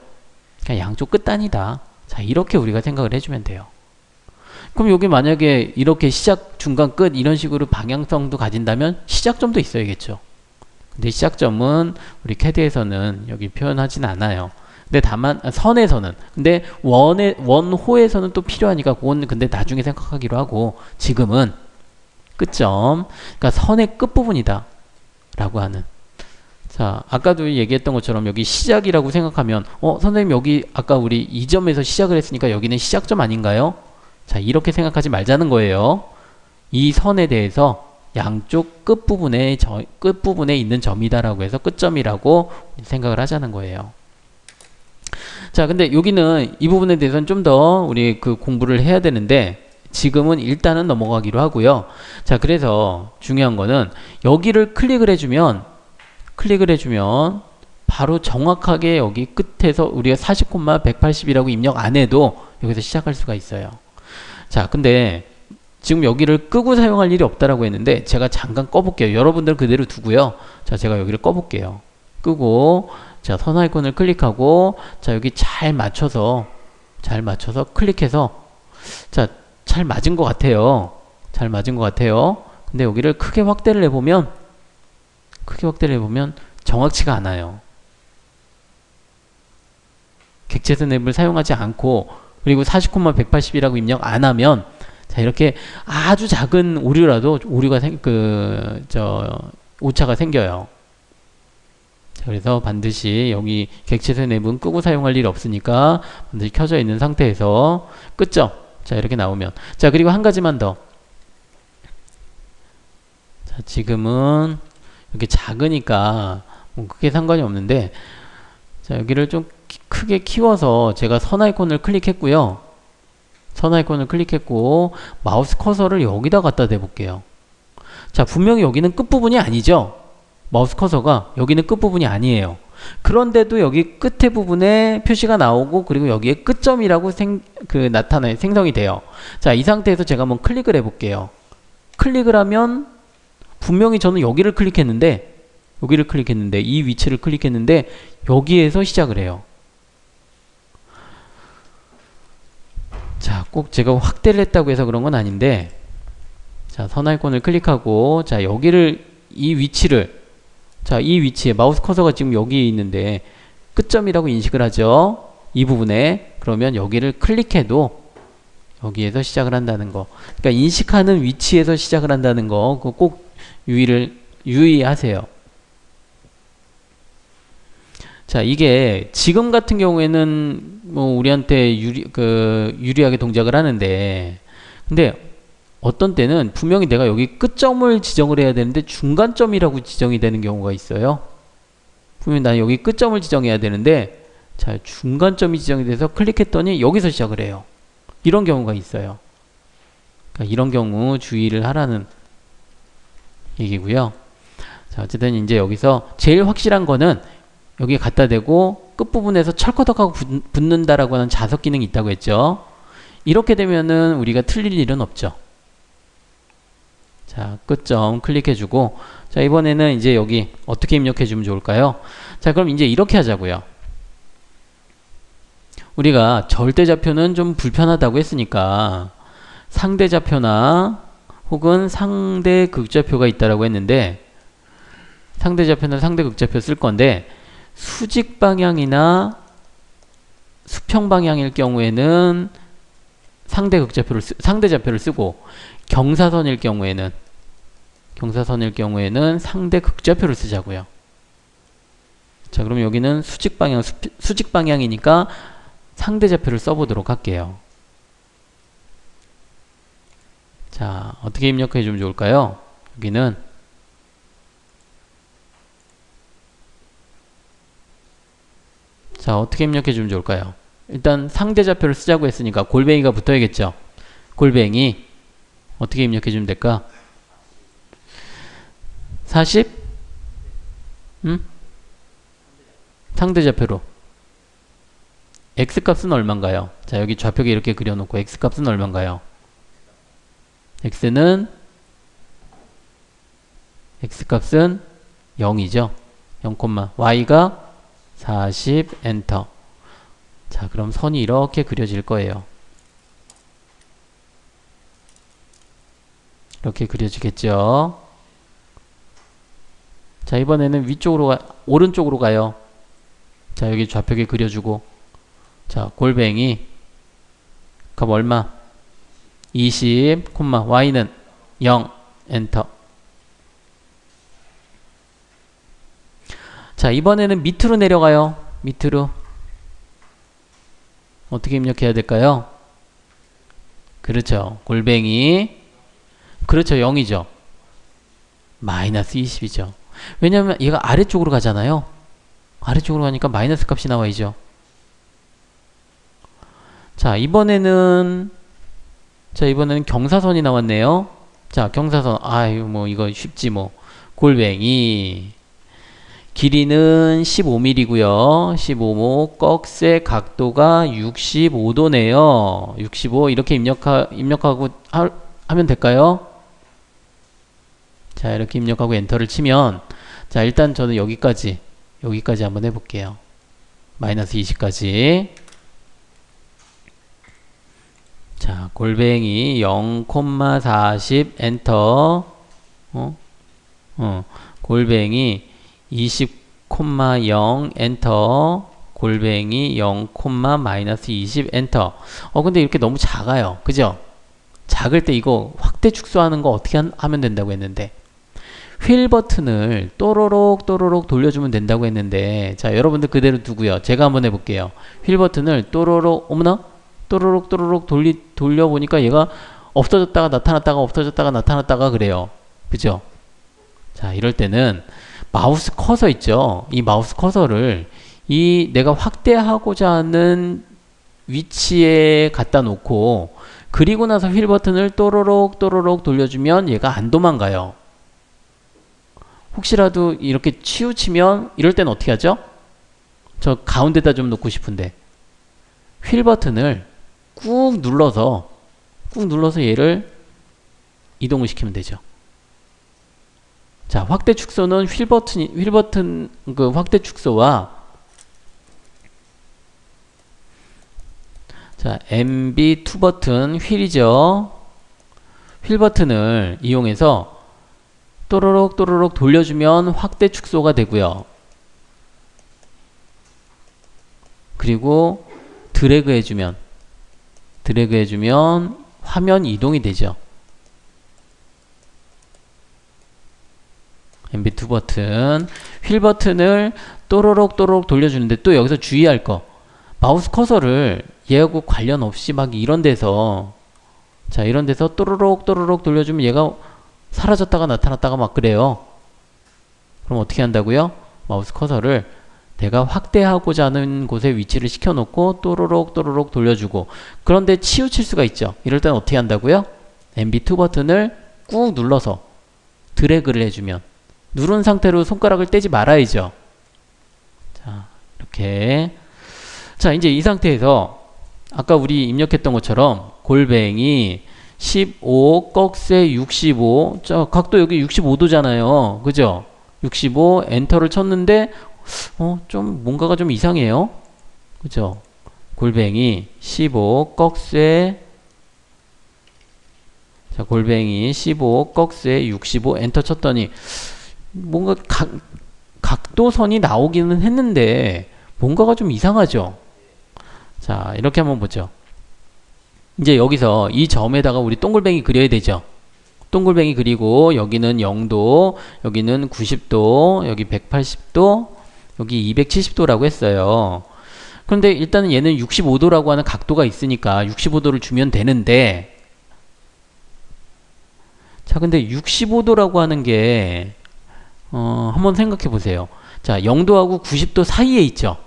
[SPEAKER 1] 그러니까 양쪽 끝단이다. 자, 이렇게 우리가 생각을 해주면 돼요. 그럼 여기 만약에 이렇게 시작, 중간, 끝 이런 식으로 방향성도 가진다면 시작점도 있어야겠죠. 근데 시작점은 우리 CAD에서는 여기 표현하진 않아요. 근데 다만 선에서는 근데 원호에서는 또 필요하니까 그건 근데 나중에 생각하기로 하고 지금은 끝점 그러니까 선의 끝부분이다 라고 하는 자 아까도 얘기했던 것처럼 여기 시작이라고 생각하면 선생님 여기 아까 우리 이 점에서 시작을 했으니까 여기는 시작점 아닌가요? 자 이렇게 생각하지 말자는 거예요. 이 선에 대해서 양쪽 끝부분에 있는 점이다라고 해서 끝점이라고 생각을 하자는 거예요. 자, 근데 여기는 이 부분에 대해서는 좀 더 우리 그 공부를 해야 되는데 지금은 일단은 넘어가기로 하고요. 자, 그래서 중요한 거는 여기를 클릭을 해주면 바로 정확하게 여기 끝에서 우리가 40,180이라고 입력 안 해도 여기서 시작할 수가 있어요. 자, 근데 지금 여기를 끄고 사용할 일이 없다라고 했는데 제가 잠깐 꺼볼게요. 여러분들 그대로 두고요. 자, 제가 여기를 꺼볼게요. 끄고, 자, 선하이콘을 클릭하고, 자, 여기 잘 맞춰서 클릭해서, 자, 잘 맞은 것 같아요. 잘 맞은 것 같아요. 근데 여기를 크게 확대를 해보면 정확치가 않아요. 객체선 앱을 사용하지 않고, 그리고 40,180이라고 입력 안 하면, 자, 이렇게 아주 작은 오류라도 오차가 생겨요. 자, 그래서 반드시 여기 객체선 앱은 끄고 사용할 일 없으니까 반드시 켜져 있는 상태에서 끄죠. 자, 이렇게 나오면. 자, 그리고 한 가지만 더. 자, 지금은 이렇게 작으니까 뭐 크게 상관이 없는데, 자, 여기를 좀 크게 키워서 제가 선 아이콘을 클릭했고요. 선 아이콘을 클릭했고 마우스 커서를 여기다 갖다 대볼게요. 자, 분명히 여기는 끝부분이 아니죠. 마우스 커서가 여기는 끝부분이 아니에요. 그런데도 여기 끝에 부분에 표시가 나오고, 그리고 여기에 끝점이라고 생성이 돼요. 자, 이 상태에서 제가 한번 클릭을 해볼게요. 클릭을 하면 분명히 저는 여기를 클릭했는데, 이 위치를 클릭했는데 여기에서 시작을 해요. 자, 꼭 제가 확대를 했다고 해서 그런 건 아닌데, 자, 선 아이콘을 클릭하고, 자, 이 위치에 마우스 커서가 지금 여기에 있는데 끝점이라고 인식을 하죠. 이 부분에. 그러면 여기를 클릭해도 여기에서 시작을 한다는 거. 그러니까 인식하는 위치에서 시작을 한다는 거, 그거 꼭 유의하세요. 자, 이게 지금 같은 경우에는 뭐 우리한테 유리하게 동작을 하는데, 근데 어떤 때는 분명히 내가 여기 끝점을 지정을 해야 되는데 중간점이라고 지정이 되는 경우가 있어요. 분명히 난 여기 끝점을 지정해야 되는데, 자, 중간점이 지정이 돼서 클릭했더니 여기서 시작을 해요. 이런 경우가 있어요. 그러니까 이런 경우 주의를 하라는 얘기고요. 자, 어쨌든 이제 여기서 제일 확실한 거는 여기에 갖다 대고 끝부분에서 철커덕하고 붙는다라고 하는 자석 기능이 있다고 했죠. 이렇게 되면은 우리가 틀릴 일은 없죠. 자, 끝점 클릭해주고, 자, 이번에는 이제 여기 어떻게 입력해주면 좋을까요? 자, 그럼 이제 이렇게 하자고요. 우리가 절대좌표는 좀 불편하다고 했으니까 상대좌표나 혹은 상대극좌표가 있다라고 했는데, 상대좌표나 상대극좌표 쓸 건데, 수직방향이나 수평방향일 경우에는 상대좌표를 쓰고, 경사선일 경우에는 상대극좌표를 쓰자고요. 자, 그럼 여기는 수직방향이니까 상대좌표를 써보도록 할게요. 자, 어떻게 입력해 주면 좋을까요? 여기는 자, 어떻게 입력해 주면 좋을까요? 일단 상대좌표를 쓰자고 했으니까 골뱅이가 붙어야겠죠. 골뱅이 어떻게 입력해 주면 될까? 40? 상대좌표로 x값은 얼마인가요? 자, 여기 좌표에 이렇게 그려놓고 x값은 얼마인가요? x값은 0이죠. 0, y가 40 엔터. 자, 그럼 선이 이렇게 그려질 거예요. 이렇게 그려지겠죠. 자, 이번에는 오른쪽으로 가요. 자, 여기 좌표에 그려주고, 자, 골뱅이 값 얼마? 20, y는 0 엔터. 자, 이번에는 밑으로 내려가요. 밑으로 어떻게 입력해야 될까요? 그렇죠. 골뱅이, 그렇죠. 0이죠. 마이너스 20이죠. 왜냐면 얘가 아래쪽으로 가잖아요. 아래쪽으로 가니까 마이너스 값이 나와야죠. 자, 이번에는 경사선이 나왔네요. 자, 경사선. 아유, 뭐 이거 쉽지 뭐. 골뱅이 길이는 15mm고요. 15mm, 꺽쇠 각도가 65도네요. 65 이렇게 입력하고 하면 될까요? 자, 이렇게 입력하고 엔터를 치면, 자, 일단 저는 여기까지 여기까지 한번 해볼게요. 마이너스 20까지. 자, 골뱅이 0,40 엔터. 골뱅이 20,0 엔터. 골뱅이 0, 마이너스 20 엔터. 근데 이렇게 너무 작아요. 그죠? 작을 때 이거 확대 축소하는 거 어떻게 하면 된다고 했는데, 휠 버튼을 또로록 또로록 돌려주면 된다고 했는데, 자, 여러분들 그대로 두고요. 제가 한번 해볼게요. 휠 버튼을 또로록, 어머나? 또로록 또로록 돌려보니까 얘가 없어졌다가 나타났다가 없어졌다가 나타났다가 그래요. 그죠? 자, 이럴 때는 마우스 커서 있죠? 이 마우스 커서를 내가 확대하고자 하는 위치에 갖다 놓고, 그리고 나서 휠 버튼을 또로록 또로록 돌려주면 얘가 안 도망가요. 혹시라도 이렇게 치우치면 이럴 땐 어떻게 하죠? 저 가운데다 좀 놓고 싶은데 휠 버튼을 꾹 눌러서 얘를 이동을 시키면 되죠. 자, 확대 축소는 휠 버튼 그 확대 축소와 자, MB2 버튼 휠이죠. 휠 버튼을 이용해서 또로록 또로록 돌려주면 확대 축소가 되고요. 그리고 드래그 해주면 화면 이동이 되죠. MB2 버튼, 휠 버튼을 또로록 또로록 돌려주는데 또 여기서 주의할 거, 마우스 커서를 얘하고 관련 없이 막 이런 데서 또로록 또로록 돌려주면 얘가 사라졌다가 나타났다가 막 그래요. 그럼 어떻게 한다고요? 마우스 커서를 내가 확대하고자 하는 곳에 위치를 시켜놓고 또로록 또로록 돌려주고, 그런데 치우칠 수가 있죠. 이럴 때는 어떻게 한다고요? MB2 버튼을 꾹 눌러서 드래그를 해주면, 누른 상태로 손가락을 떼지 말아야죠. 자, 이렇게. 자, 이제 이 상태에서 아까 우리 입력했던 것처럼 골뱅이 15 꺽쇠 65, 자, 각도 여기 65도잖아요. 그죠? 65 엔터를 쳤는데 좀 뭔가가 좀 이상해요. 그죠? 골뱅이 15 꺽쇠, 자, 골뱅이 15 꺽쇠 65 엔터 쳤더니 뭔가 각도선이 나오기는 했는데 뭔가가 좀 이상하죠. 자, 이렇게 한번 보죠. 이제 여기서 이 점에다가 우리 동글뱅이 그려야 되죠. 동글뱅이 그리고 여기는 0도, 여기는 90도, 여기 180도, 여기 270도라고 했어요. 그런데 일단은 얘는 65도라고 하는 각도가 있으니까 65도를 주면 되는데, 자, 근데 65도라고 하는 게 한번 생각해 보세요. 자, 0도하고 90도 사이에 있죠.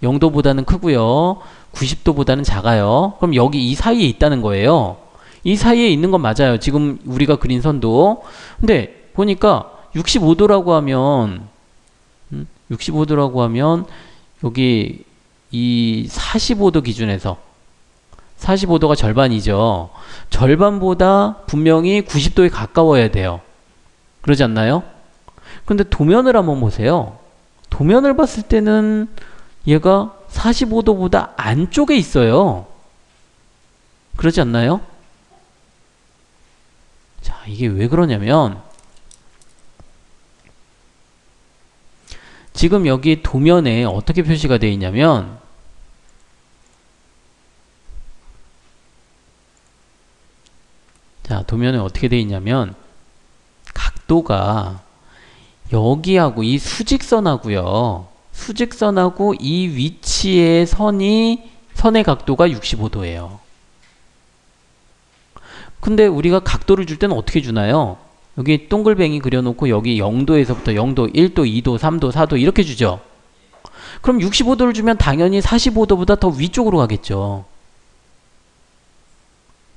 [SPEAKER 1] 0도보다는 크고요. 90도보다는 작아요. 그럼 여기 이 사이에 있다는 거예요. 이 사이에 있는 건 맞아요. 지금 우리가 그린 선도. 근데 보니까 65도라고 하면 여기 이 45도 기준에서 45도가 절반이죠. 절반보다 분명히 90도에 가까워야 돼요. 그러지 않나요? 근데 도면을 한번 보세요. 도면을 봤을 때는 얘가 45도보다 안쪽에 있어요. 그러지 않나요? 자, 이게 왜 그러냐면 지금 여기 도면에 어떻게 표시가 되어 있냐면, 자, 도면에 어떻게 되어 있냐면 각도가 여기하고 이 수직선하고요, 수직선하고 이 위치의 선의 각도가 65도예요. 근데 우리가 각도를 줄 때는 어떻게 주나요? 여기 동글뱅이 그려놓고 여기 0도에서부터 0도, 1도, 2도, 3도, 4도 이렇게 주죠. 그럼 65도를 주면 당연히 45도보다 더 위쪽으로 가겠죠.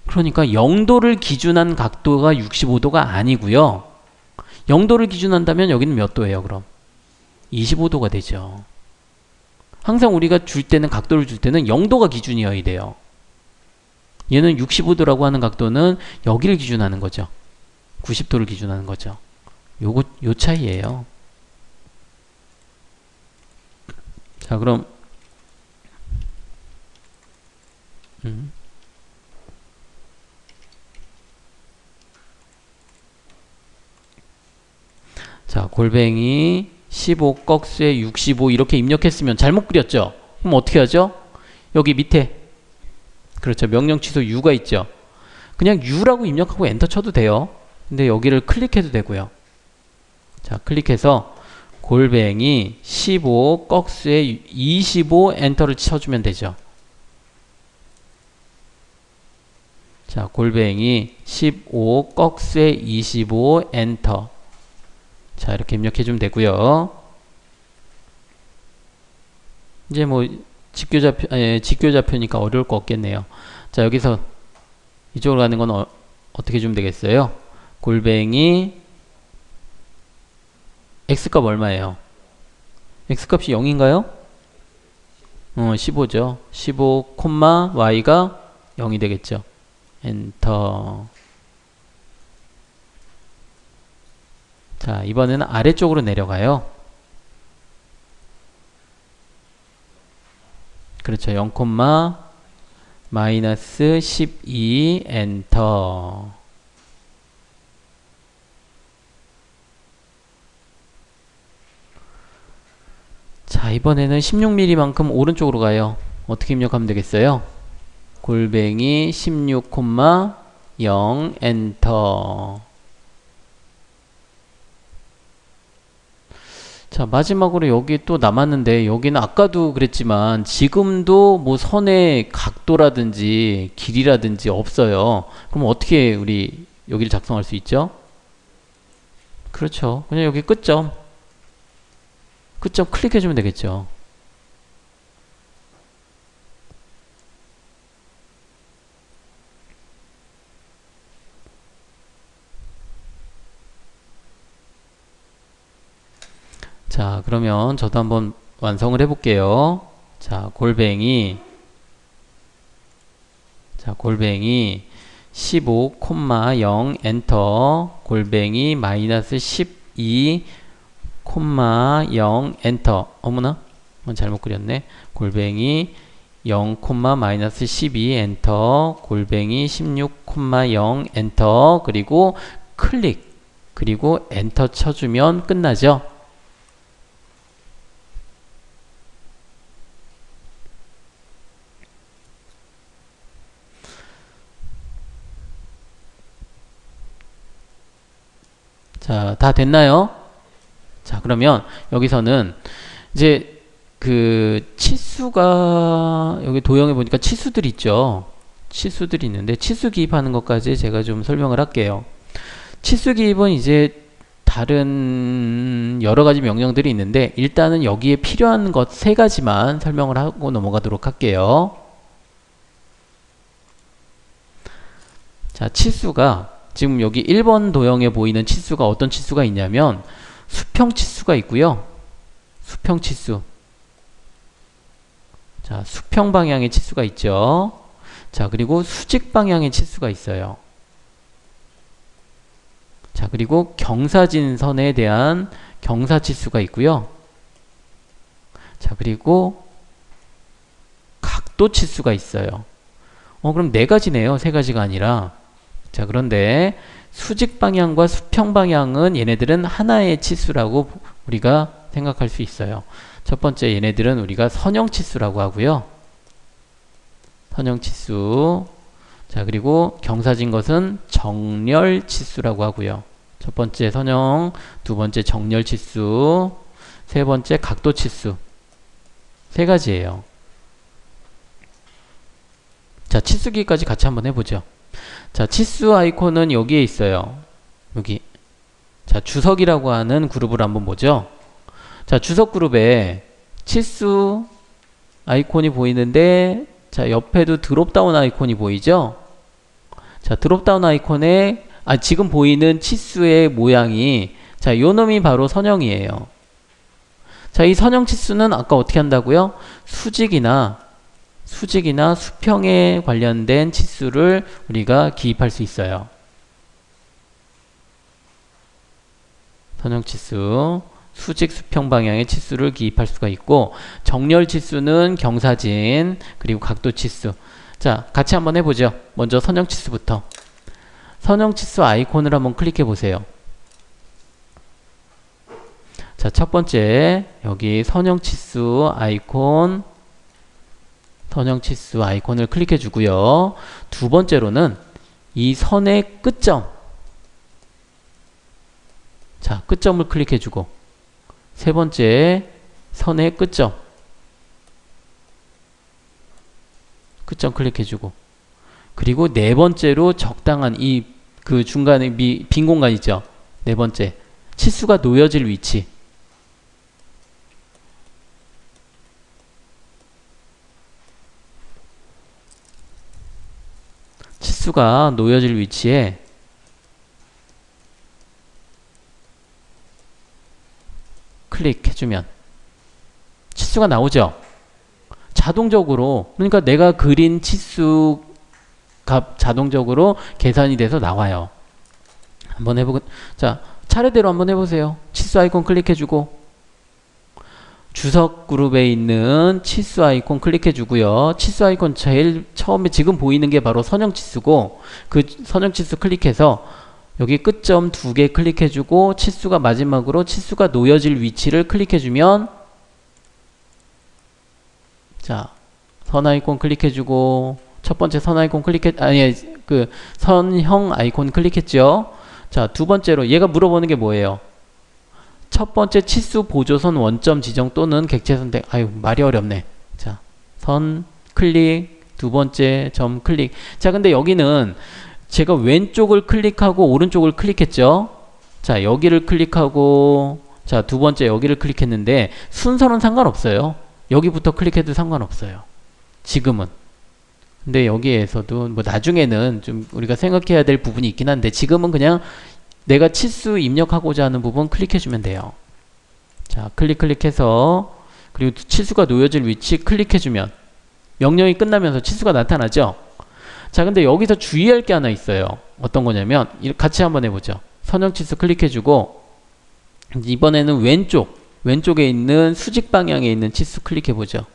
[SPEAKER 1] 그러니까 0도를 기준한 각도가 65도가 아니고요. 0도를 기준한다면 여기는 몇 도예요, 그럼? 25도가 되죠. 항상 우리가 줄 때는, 각도를 줄 때는 0도가 기준이어야 돼요. 얘는 65도라고 하는 각도는 여기를 기준하는 거죠. 90도를 기준하는 거죠. 요 차이예요. 자, 그럼 음. 자, 골뱅이 15 꺽쇠 65 이렇게 입력했으면 잘못 그렸죠? 그럼 어떻게 하죠? 여기 밑에 그렇죠. 명령 취소 U가 있죠. 그냥 U라고 입력하고 엔터 쳐도 돼요. 근데 여기를 클릭해도 되고요. 자, 클릭해서 골뱅이 15 꺽쇠 25 엔터를 쳐주면 되죠. 자, 골뱅이 15 꺽쇠 25 엔터. 자, 이렇게 입력해주면 되고요. 이제 뭐 직교좌표니까 어려울 거 없겠네요. 자, 여기서 이쪽으로 가는 건 어떻게 주면 되겠어요? 골뱅이 x값 얼마예요? x값이 0인가요? 15죠. 15, y가 0이 되겠죠. 엔터. 자, 이번에는 아래쪽으로 내려가요. 그렇죠. 0, 마이너스 12 엔터. 자, 이번에는 16mm만큼 오른쪽으로 가요. 어떻게 입력하면 되겠어요? 골뱅이 16, 0 엔터. 자, 마지막으로 여기 또 남았는데, 여기는 아까도 그랬지만 지금도 뭐 선의 각도라든지 길이라든지 없어요. 그럼 어떻게 우리 여기를 작성할 수 있죠? 그렇죠. 그냥 여기 끝점 클릭해주면 되겠죠. 자, 그러면 저도 한번 완성을 해볼게요. 자, 골뱅이 15, 0 엔터. 골뱅이 마이너스 12, 0 엔터. 어머나, 잘못 그렸네. 골뱅이 0, 마이너스 12 엔터. 골뱅이 16, 0 엔터. 그리고 클릭. 그리고 엔터 쳐주면 끝나죠. 자, 다 됐나요? 자, 그러면 여기서는 이제 그 치수가 여기 도형에 보니까 치수들이 있죠. 치수들이 있는데 치수 기입하는 것까지 제가 좀 설명을 할게요. 치수 기입은 이제 다른 여러 가지 명령들이 있는데 일단은 여기에 필요한 것 세 가지만 설명을 하고 넘어가도록 할게요. 자, 치수가 지금 여기 1번 도형에 보이는 치수가 어떤 치수가 있냐면 수평 치수가 있고요. 수평 치수. 자, 수평 방향의 치수가 있죠. 자, 그리고 수직 방향의 치수가 있어요. 자, 그리고 경사진선에 대한 경사치수가 있고요. 자, 그리고 각도치수가 있어요. 그럼 네 가지네요. 세 가지가 아니라. 자, 그런데 수직 방향과 수평 방향은 얘네들은 하나의 치수라고 우리가 생각할 수 있어요. 첫 번째 얘네들은 우리가 선형치수라고 하고요. 선형치수. 자, 그리고 경사진 것은 정렬치수라고 하고요. 첫 번째 선형, 두 번째 정렬치수, 세 번째 각도치수. 세 가지예요. 자, 치수기까지 같이 한번 해보죠. 자, 치수 아이콘은 여기에 있어요. 여기. 자, 주석이라고 하는 그룹을 한번 보죠. 자, 주석 그룹에 치수 아이콘이 보이는데, 자, 옆에도 드롭다운 아이콘이 보이죠? 자, 드롭다운 아이콘에 지금 보이는 치수의 모양이, 자, 요 놈이 바로 선형이에요. 자, 이 선형 치수는 아까 어떻게 한다고요? 수직이나 수평에 관련된 치수를 우리가 기입할 수 있어요. 선형 치수, 수직 수평 방향의 치수를 기입할 수가 있고, 정렬 치수는 경사진 그리고 각도 치수. 자, 같이 한번 해보죠. 먼저 선형 치수부터. 선형 치수 아이콘을 한번 클릭해 보세요. 자, 첫 번째 여기 선형 치수 아이콘, 선형 치수 아이콘을 클릭해 주고요. 두 번째로는 이 선의 끝점, 자, 끝점을 클릭해 주고, 세 번째 선의 끝점, 끝점 클릭해 주고, 그리고 네 번째로 적당한 이 그 중간에 빈 공간 있죠. 네 번째 치수가 놓여질 위치, 치수가 놓여질 위치에 클릭해주면 치수가 나오죠. 자동적으로, 그러니까 내가 그린 치수 값 자동적으로 계산이 돼서 나와요. 한번 자, 차례대로 한번 해보세요. 치수 아이콘 클릭해주고, 주석 그룹에 있는 치수 아이콘 클릭해주고요. 치수 아이콘 제일 처음에 지금 보이는 게 바로 선형 치수고, 그 선형 치수 클릭해서 여기 끝점 두 개 클릭해주고, 치수가 마지막으로 치수가 놓여질 위치를 클릭해주면, 자, 선 아이콘 클릭해주고, 첫 번째 선 아이콘 그 선형 아이콘 클릭했죠. 자, 두 번째로 얘가 물어보는 게 뭐예요? 첫 번째 치수 보조선 원점 지정 또는 객체 선택. 아유, 말이 어렵네. 자, 선 클릭, 두 번째 점 클릭. 자, 근데 여기는 제가 왼쪽을 클릭하고 오른쪽을 클릭했죠. 자, 여기를 클릭하고, 자, 두 번째 여기를 클릭했는데 순서는 상관없어요. 여기부터 클릭해도 상관없어요. 지금은. 근데 여기에서도 뭐 나중에는 좀 우리가 생각해야 될 부분이 있긴 한데, 지금은 그냥 내가 치수 입력하고자 하는 부분 클릭해주면 돼요. 자, 클릭해서, 그리고 치수가 놓여질 위치 클릭해주면 명령이 끝나면서 치수가 나타나죠. 자, 근데 여기서 주의할 게 하나 있어요. 어떤 거냐면, 같이 한번 해보죠. 선형 치수 클릭해주고, 이번에는 왼쪽에 있는 수직 방향에 있는 치수 클릭해보죠.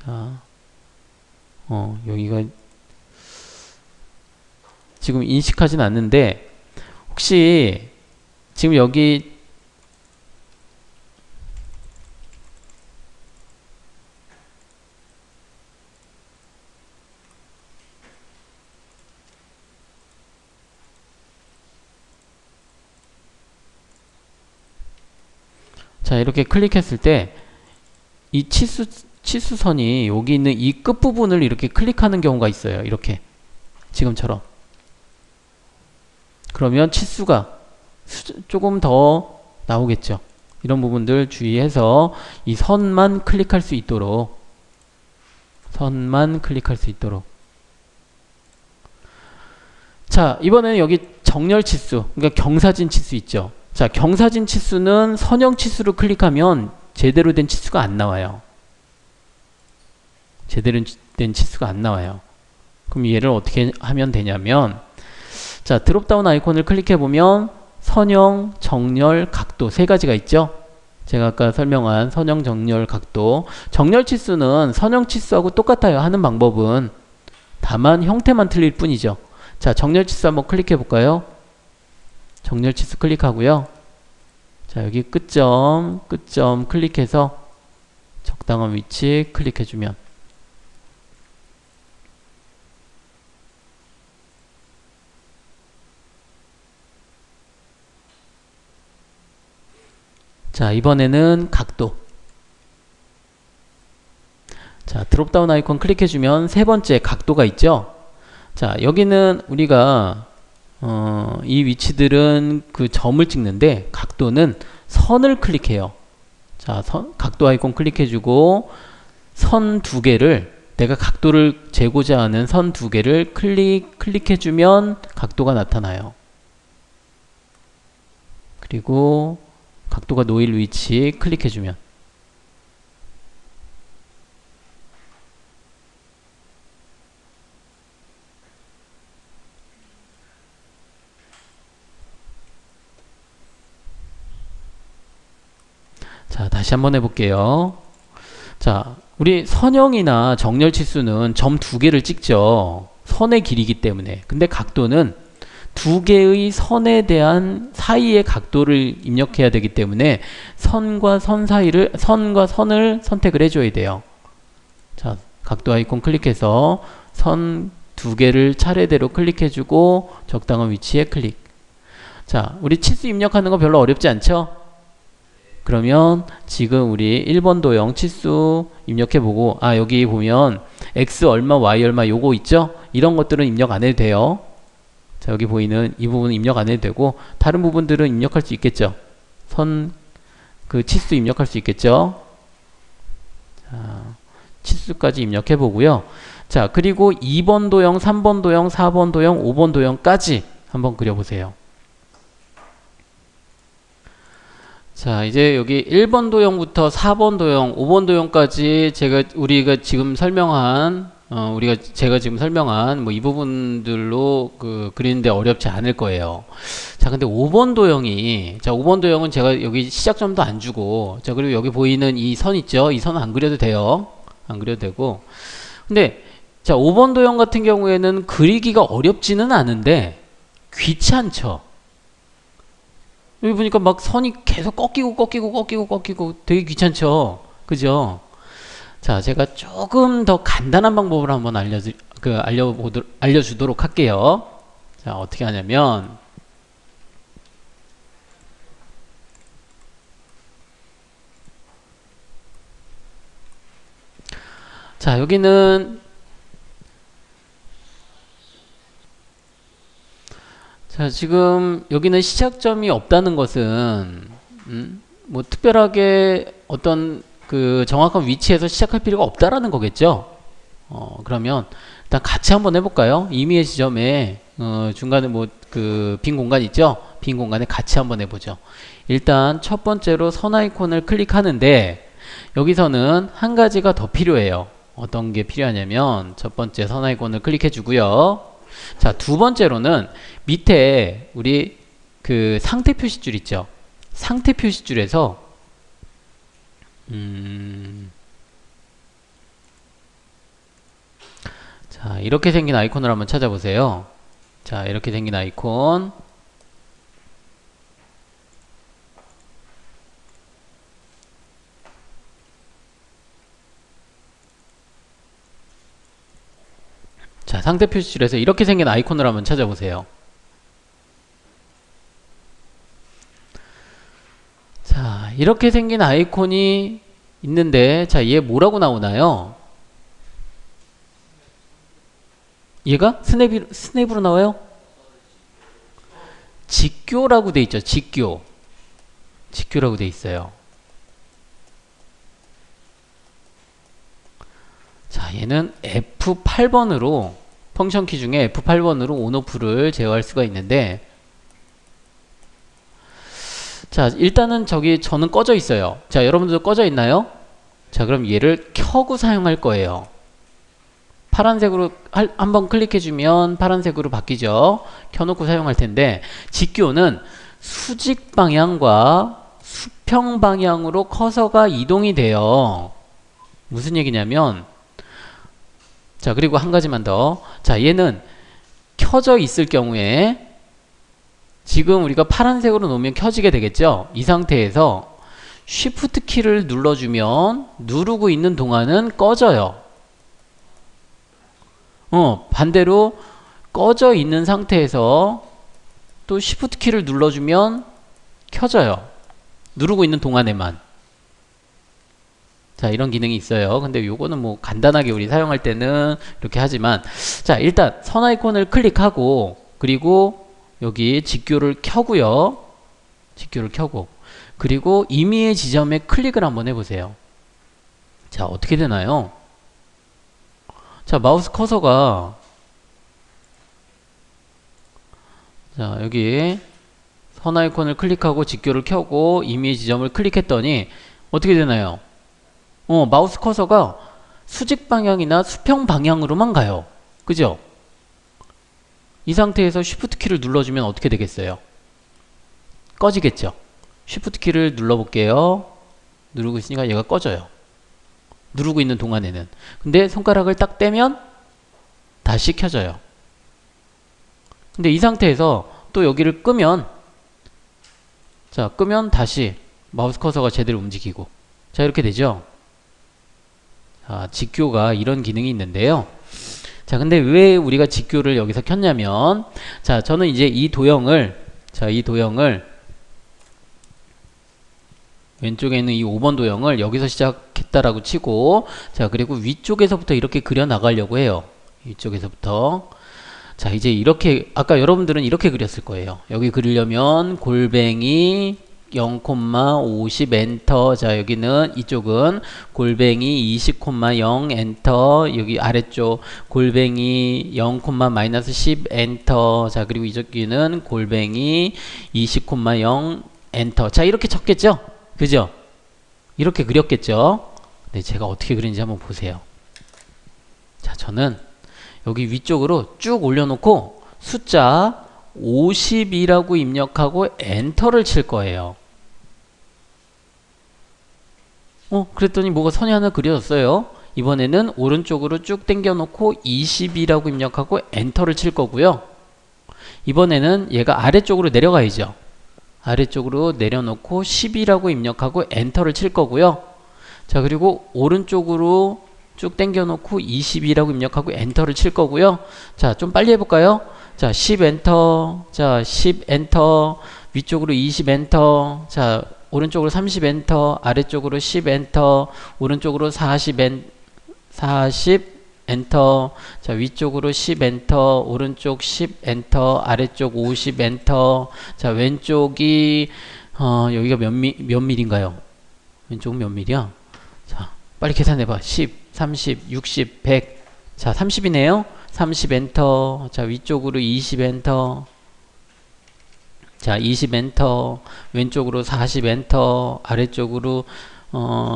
[SPEAKER 1] 자, 여기가 지금 인식하진 않는데, 혹시 지금 여기 자, 이렇게 클릭했을 때 이 치수선이 여기 있는 이 끝부분을 이렇게 클릭하는 경우가 있어요. 이렇게 지금처럼. 그러면 치수가 조금 더 나오겠죠. 이런 부분들 주의해서 이 선만 클릭할 수 있도록, 자, 이번에는 여기 정렬 치수, 그러니까 경사진 치수 있죠. 자, 경사진 치수는 선형 치수를 클릭하면 제대로 된 치수가 안 나와요. 제대로 된 치수가 안 나와요. 그럼 얘를 어떻게 하면 되냐면, 자, 드롭다운 아이콘을 클릭해보면 선형, 정렬, 각도 세 가지가 있죠. 제가 아까 설명한 선형, 정렬, 각도. 정렬 치수는 선형 치수하고 똑같아요. 하는 방법은. 다만 형태만 틀릴 뿐이죠. 자, 정렬 치수 한번 클릭해볼까요? 정렬 치수 클릭하고요. 자, 여기 끝점 클릭해서 적당한 위치 클릭해주면, 자, 이번에는 각도. 자, 드롭다운 아이콘 클릭해주면 세 번째 각도가 있죠. 자, 여기는 우리가 이 위치들은 그 점을 찍는데, 각도는 선을 클릭해요. 자, 각도 아이콘 클릭해주고, 선 두 개를, 내가 각도를 재고자 하는 선 두 개를 클릭해주면 각도가 나타나요. 그리고 각도가 놓일 위치 클릭해주면, 다시 한번 해볼게요. 자, 우리 선형이나 정렬 치수는 점 두 개를 찍죠. 선의 길이기 때문에. 근데 각도는 두 개의 선에 대한 사이의 각도를 입력해야 되기 때문에 선과 선을 선택을 해줘야 돼요. 자, 각도 아이콘 클릭해서 선 두 개를 차례대로 클릭해주고 적당한 위치에 클릭. 자, 우리 치수 입력하는 거 별로 어렵지 않죠? 그러면 지금 우리 1번 도형 치수 입력해보고, 아, 여기 보면 x 얼마, y 얼마 요거 있죠? 이런 것들은 입력 안 해도 돼요. 자, 여기 보이는 이 부분은 입력 안 해도 되고, 다른 부분들은 입력할 수 있겠죠? 그 치수 입력할 수 있겠죠? 자, 치수까지 입력해 보고요. 자, 그리고 2번 도형, 3번 도형, 4번 도형, 5번 도형까지 한번 그려보세요. 자, 이제 여기 1번 도형부터 4번 도형, 5번 도형까지 우리가 지금 설명한 제가 지금 설명한 뭐 이 부분들로 그리는데 어렵지 않을 거예요. 자, 근데 5번 도형이, 자, 5번 도형은 제가 여기 시작점도 안 주고, 자, 그리고 여기 보이는 이 선 있죠? 이 선은 안 그려도 돼요. 안 그려도 되고. 근데, 자, 5번 도형 같은 경우에는 그리기가 어렵지는 않은데, 귀찮죠? 여기 보니까 막 선이 계속 꺾이고 되게 귀찮죠? 그죠? 자, 제가 조금 더 간단한 방법을 한번 알려주도록 할게요. 자, 어떻게 하냐면, 자, 여기는, 자, 지금 여기는 시작점이 없다는 것은, 뭐 특별하게 어떤 정확한 위치에서 시작할 필요가 없다라는 거겠죠. 그러면 일단 같이 한번 해볼까요? 임의의 지점에 중간에 뭐 빈 공간 있죠? 빈 공간에 같이 한번 해보죠. 일단 첫 번째로 선 아이콘을 클릭하는데 여기서는 한 가지가 더 필요해요. 어떤 게 필요하냐면 첫 번째 선 아이콘을 클릭해 주고요. 자, 두 번째로는 밑에 우리 상태 표시줄 있죠? 상태 표시줄에서 자, 이렇게 생긴 아이콘을 한번 찾아보세요. 자, 이렇게 생긴 아이콘. 자, 상태 표시줄에서 이렇게 생긴 아이콘을 한번 찾아보세요. 자, 이렇게 생긴 아이콘이 있는데, 자, 얘 뭐라고 나오나요? 얘가 스냅으로 나와요? 직교라고 돼 있죠. 직교라고 돼 있어요. 자, 얘는 F8번으로 펑션 키 중에 F8번으로 온오프를 제어할 수가 있는데, 자, 일단은 저는 꺼져 있어요. 자, 여러분들도 꺼져 있나요? 자, 그럼 얘를 켜고 사용할 거예요. 파란색으로 한번 클릭해주면 파란색으로 바뀌죠. 켜놓고 사용할 텐데, 직교는 수직 방향과 수평 방향으로 커서가 이동이 돼요. 무슨 얘기냐면, 자, 그리고 한 가지만 더. 자, 얘는 켜져 있을 경우에 지금 우리가 파란색으로 놓으면 켜지게 되겠죠. 이 상태에서 Shift 키를 눌러주면 누르고 있는 동안은 꺼져요. 반대로 꺼져 있는 상태에서 또 Shift 키를 눌러주면 켜져요. 누르고 있는 동안에만. 자, 이런 기능이 있어요. 근데 요거는 뭐 간단하게 우리 사용할 때는 이렇게 하지만, 자, 일단 선 아이콘을 클릭하고, 그리고 여기 직교를 켜고요. 직교를 켜고, 그리고 임의의 지점에 클릭을 한번 해보세요. 자, 어떻게 되나요? 자, 마우스 커서가, 자, 여기 선 아이콘을 클릭하고 직교를 켜고 임의의 지점을 클릭했더니 어떻게 되나요? 마우스 커서가 수직 방향이나 수평 방향으로만 가요. 그죠? 이 상태에서 Shift 키를 눌러주면 어떻게 되겠어요? 꺼지겠죠? Shift 키를 눌러볼게요. 누르고 있으니까 얘가 꺼져요. 누르고 있는 동안에는. 근데 손가락을 딱 떼면 다시 켜져요. 근데 이 상태에서 또 여기를 끄면, 자, 끄면 다시 마우스 커서가 제대로 움직이고, 자, 이렇게 되죠. 자, 직교가 이런 기능이 있는데요. 자, 근데 왜 우리가 직교를 여기서 켰냐면, 자, 저는 이제 이 도형을 왼쪽에 있는 이 5번 도형을 여기서 시작했다라고 치고, 자, 그리고 위쪽에서부터 이렇게 그려 나가려고 해요. 위쪽에서부터. 자, 이제 이렇게, 아까 여러분들은 이렇게 그렸을 거예요. 여기 그리려면 골뱅이 0,50 엔터. 자, 여기는 이쪽은 골뱅이 20,0 엔터. 여기 아래쪽 골뱅이 0,-10 엔터. 자, 그리고 이쪽에는 골뱅이 20,0 엔터. 자, 이렇게 쳤겠죠? 그죠? 이렇게 그렸겠죠? 네, 제가 어떻게 그리는지 한번 보세요. 자, 저는 여기 위쪽으로 쭉 올려놓고 숫자 52라고 입력하고 엔터를 칠 거예요. 그랬더니 뭐가 선이 하나 그려졌어요. 이번에는 오른쪽으로 쭉 당겨놓고 22라고 입력하고 엔터를 칠 거고요. 이번에는 얘가 아래쪽으로 내려가야죠. 아래쪽으로 내려놓고 10이라고 입력하고 엔터를 칠 거고요. 자, 그리고 오른쪽으로 쭉 당겨놓고 22라고 입력하고 엔터를 칠 거고요. 자, 좀 빨리 해볼까요? 자, 10 엔터. 자, 10 엔터. 위쪽으로 20 엔터. 자, 오른쪽으로 30 엔터. 아래쪽으로 10 엔터. 오른쪽으로 40 엔터. 자, 위쪽으로 10 엔터. 오른쪽 10 엔터. 아래쪽 50 엔터. 자, 왼쪽이 여기가 몇 밀인가요? 왼쪽은 몇 밀이야? 자, 빨리 계산해봐. 10, 30, 60, 100. 자, 30이네요. 30 엔터. 자, 위쪽으로 20 엔터. 자, 20 엔터. 왼쪽으로 40 엔터. 아래쪽으로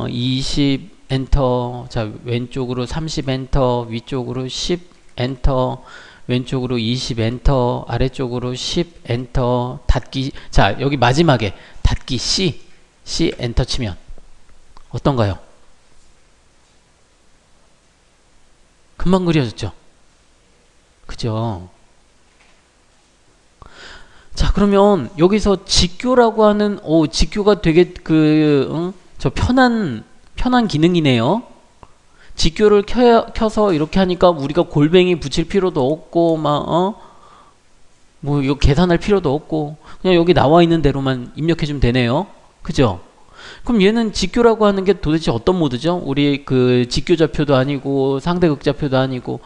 [SPEAKER 1] 20 엔터. 자, 왼쪽으로 30 엔터. 위쪽으로 10 엔터. 왼쪽으로 20 엔터. 아래쪽으로 10 엔터. 닫기. 자, 여기 마지막에 닫기 C 엔터 치면 어떤가요? 금방 그려졌죠? 그죠? 자, 그러면 여기서 직교라고 하는 직교가 되게 저 편한 기능이네요. 직교를 켜서 이렇게 하니까 우리가 골뱅이 붙일 필요도 없고 뭐 이거 계산할 필요도 없고 그냥 여기 나와 있는 대로만 입력해 주면 되네요. 그죠? 그럼 얘는 직교라고 하는 게 도대체 어떤 모드죠? 우리 그 직교좌표도 아니고 상대극좌표도 아니고.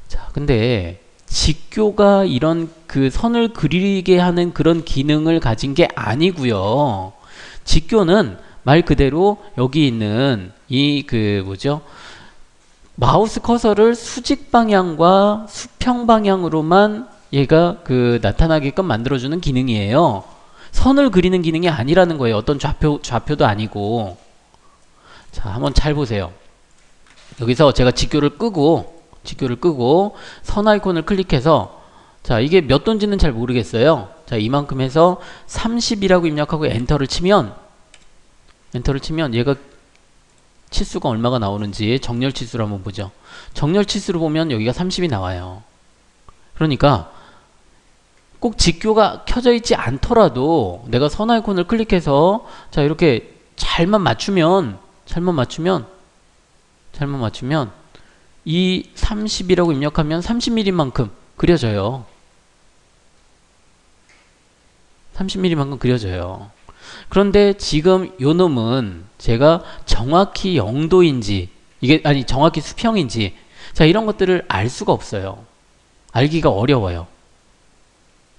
[SPEAKER 1] 자, 근데 직교가 이런 그 선을 그리게 하는 그런 기능을 가진 게 아니고요. 직교는 말 그대로 여기 있는 이 마우스 커서를 수직 방향과 수평 방향으로만 얘가 나타나게끔 만들어주는 기능이에요. 선을 그리는 기능이 아니라는 거예요. 어떤 좌표도 아니고. 자, 한번 잘 보세요. 여기서 제가 직교를 끄고 선 아이콘을 클릭해서, 자, 이게 몇 도인지는 잘 모르겠어요. 자, 이만큼 해서 30이라고 입력하고 엔터를 치면 얘가 치수가 얼마가 나오는지 정렬 치수를 한번 보죠. 정렬 치수를 보면 여기가 30이 나와요. 그러니까 꼭 직교가 켜져 있지 않더라도 내가 선 아이콘을 클릭해서, 자, 이렇게 잘만 맞추면 이 30이라고 입력하면 30mm만큼 그려져요. 30mm만큼 그려져요. 그런데 지금 요 놈은 제가 정확히 0도인지 정확히 수평인지, 자, 이런 것들을 알 수가 없어요. 알기가 어려워요.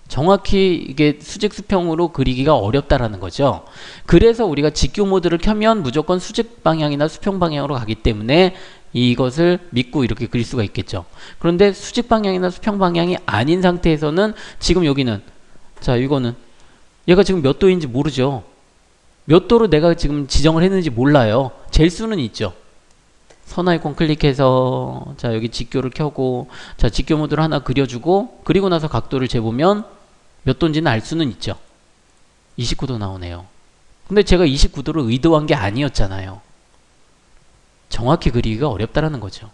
[SPEAKER 1] 정확히 이게 수직 수평으로 그리기가 어렵다라는 거죠. 그래서 우리가 직교 모드를 켜면 무조건 수직 방향이나 수평 방향으로 가기 때문에 이것을 믿고 이렇게 그릴 수가 있겠죠. 그런데 수직 방향이나 수평 방향이 아닌 상태에서는 지금 여기는, 자, 이거는 얘가 지금 몇 도인지 모르죠. 몇 도로 내가 지금 지정을 했는지 몰라요. 잴 수는 있죠. 선 아이콘 클릭해서, 자, 여기 직교를 켜고, 자, 직교 모드를 하나 그려주고, 그리고 나서 각도를 재보면 몇 도인지는 알 수는 있죠. 29도 나오네요. 근데 제가 29도를 의도한 게 아니었잖아요. 정확히 그리기가 어렵다라는 거죠.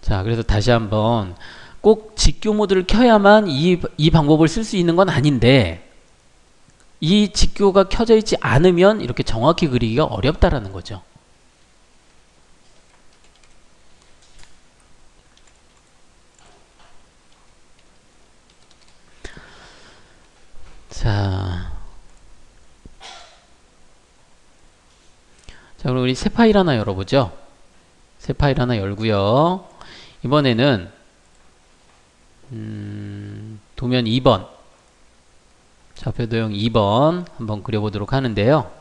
[SPEAKER 1] 자, 그래서 다시 한번 꼭 직교 모드를 켜야만 이 방법을 쓸 수 있는 건 아닌데 이 직교가 켜져 있지 않으면 이렇게 정확히 그리기가 어렵다라는 거죠. 자, 그럼 우리 새 파일 하나 열어보죠. 새 파일 하나 열고요. 이번에는 도면 2번 좌표도형 2번 한번 그려보도록 하는데요.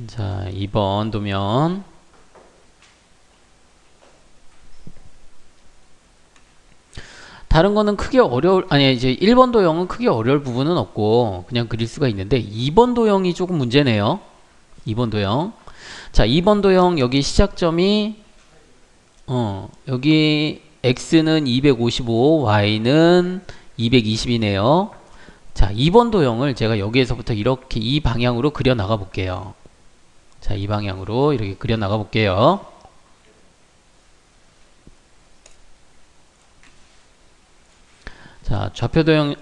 [SPEAKER 1] 자, 2번 도면 다른 거는 크게 이제 1번 도형은 크게 어려울 부분은 없고 그냥 그릴 수가 있는데 2번 도형이 조금 문제네요. 2번 도형. 자, 2번 도형 여기 시작점이 여기 x는 255, y는 220이네요. 자, 2번 도형을 제가 여기에서부터 이렇게 이 방향으로 그려 나가 볼게요. 자, 이 방향으로 이렇게 그려 나가 볼게요. 자, 좌표도형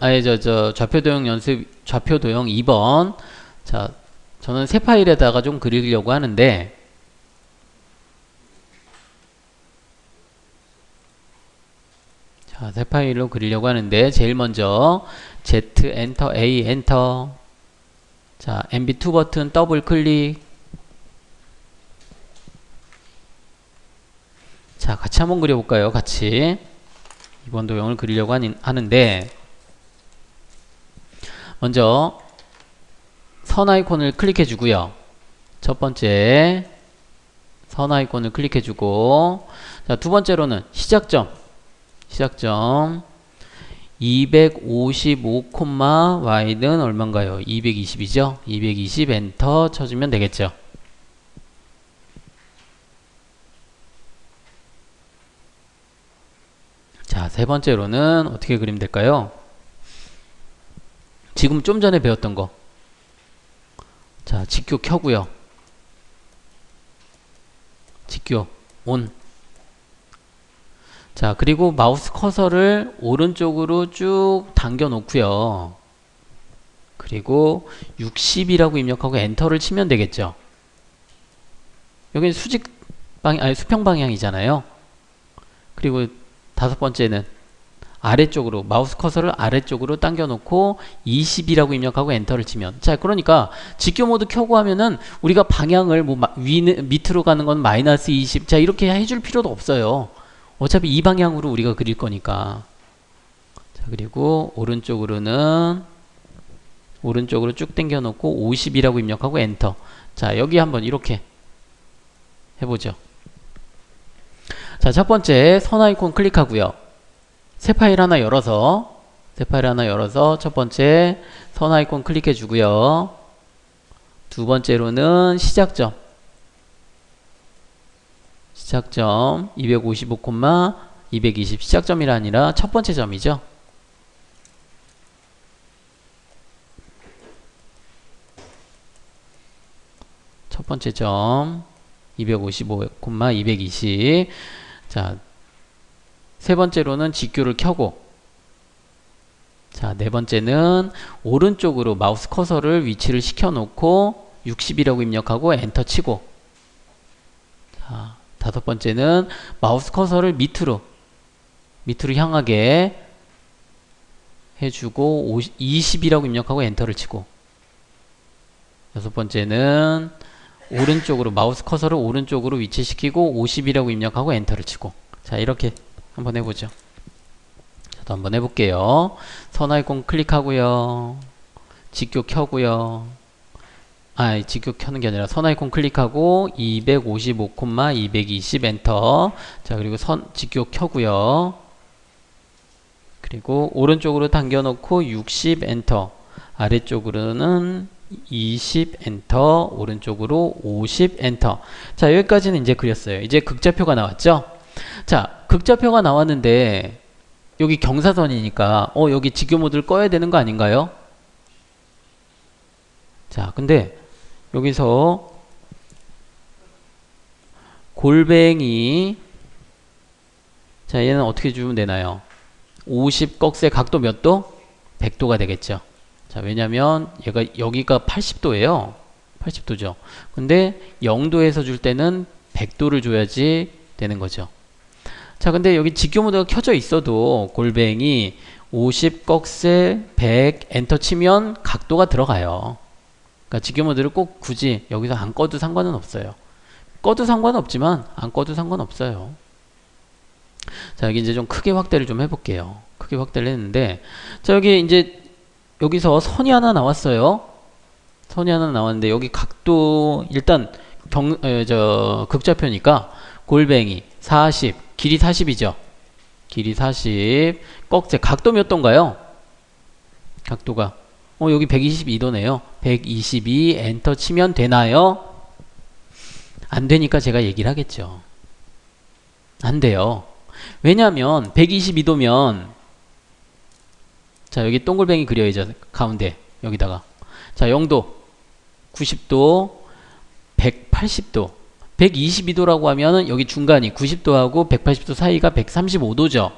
[SPEAKER 1] 연습 좌표도형 2번. 자, 저는 새 파일에다가 좀 그리려고 하는데 자, 새 파일로 그리려고 하는데 제일 먼저 Z 엔터 A 엔터. 자, MB2 버튼 더블 클릭. 자, 같이 한번 그려볼까요? 같이 2번 도형을 그리려고 하는데 먼저 선 아이콘을 클릭해 주고요. 첫 번째 선 아이콘을 클릭해 주고 자, 두 번째로는 시작점 255, y는 얼마인가요? 220이죠? 220 엔터 쳐주면 되겠죠. 자, 세 번째로는 어떻게 그리면 될까요? 지금 좀 전에 배웠던 거. 자, 직교 켜고요. 직교 온. 자, 그리고 마우스 커서를 오른쪽으로 쭉 당겨 놓고요. 그리고 60이라고 입력하고 엔터를 치면 되겠죠. 여기는 수평 방향이잖아요. 그리고 다섯 번째는 아래쪽으로 마우스 커서를 아래쪽으로 당겨 놓고 20이라고 입력하고 엔터를 치면 자, 그러니까 직교 모드 켜고 하면은 우리가 방향을 뭐 밑으로 가는 건 마이너스 20 자, 이렇게 해줄 필요도 없어요. 어차피 이 방향으로 우리가 그릴 거니까. 자, 그리고 오른쪽으로 쭉 당겨 놓고 50이라고 입력하고 엔터. 자, 여기 한번 이렇게 해보죠. 자, 첫 번째 선 아이콘 클릭하고요. 새 파일 하나 열어서 첫 번째 선 아이콘 클릭해 주고요. 두 번째로는 시작점 255, 220 시작점이라 아니라 첫 번째 점이죠. 첫 번째 점 255, 220. 자, 세 번째로는 직교를 켜고 자, 네 번째는 오른쪽으로 마우스 커서를 위치를 시켜 놓고 60이라고 입력하고 엔터 치고 자, 다섯 번째는 마우스 커서를 밑으로 향하게 해주고 20이라고 입력하고 엔터를 치고 여섯 번째는 오른쪽으로 마우스 커서를 오른쪽으로 위치시키고 50이라고 입력하고 엔터를 치고 자, 이렇게 한번 해보죠. 저도 한번 해볼게요. 선 아이콘 클릭하고요. 직교 켜고요. 직교 켜는 게 아니라 선 아이콘 클릭하고 255, 220 엔터. 자, 그리고 직교 켜고요. 그리고 오른쪽으로 당겨 놓고 60 엔터. 아래쪽으로는 20 엔터, 오른쪽으로 50 엔터. 자, 여기까지는 이제 그렸어요. 이제 극좌표가 나왔죠? 자, 극좌표가 나왔는데 여기 경사선이니까 여기 직교 모드를 꺼야 되는 거 아닌가요? 자, 근데 여기서 골뱅이, 자, 얘는 어떻게 주면 되나요? 50 꺽쇠 각도 몇 도? 100도가 되겠죠. 자, 왜냐면 얘가 여기가 80도예요. 80도죠. 근데 0도에서 줄 때는 100도를 줘야지 되는 거죠. 자, 근데 여기 직교 모드가 켜져 있어도 골뱅이 50 꺽쇠 100 엔터 치면 각도가 들어가요. 그러니까 직교 모드를 꼭 굳이 여기서 안 꺼도 상관은 없어요. 꺼도 상관은 없지만 안 꺼도 상관없어요. 자, 여기 이제 좀 크게 확대를 좀 해볼게요. 크게 확대를 했는데, 자, 여기 이제 여기서 선이 하나 나왔어요. 선이 하나 나왔는데 여기 각도 일단 극좌표니까 골뱅이 40, 길이 40이죠. 길이 40, 꺽쇠 각도 몇 도인가요? 각도가 여기 122도네요. 122 엔터 치면 되나요? 안 되니까 제가 얘기를 하겠죠. 안 돼요. 왜냐하면 122도면 자, 여기 동글뱅이 그려야죠. 가운데 여기다가 자, 0도, 90도, 180도, 122도라고 하면은 여기 중간이 90도하고 180도 사이가 135도죠.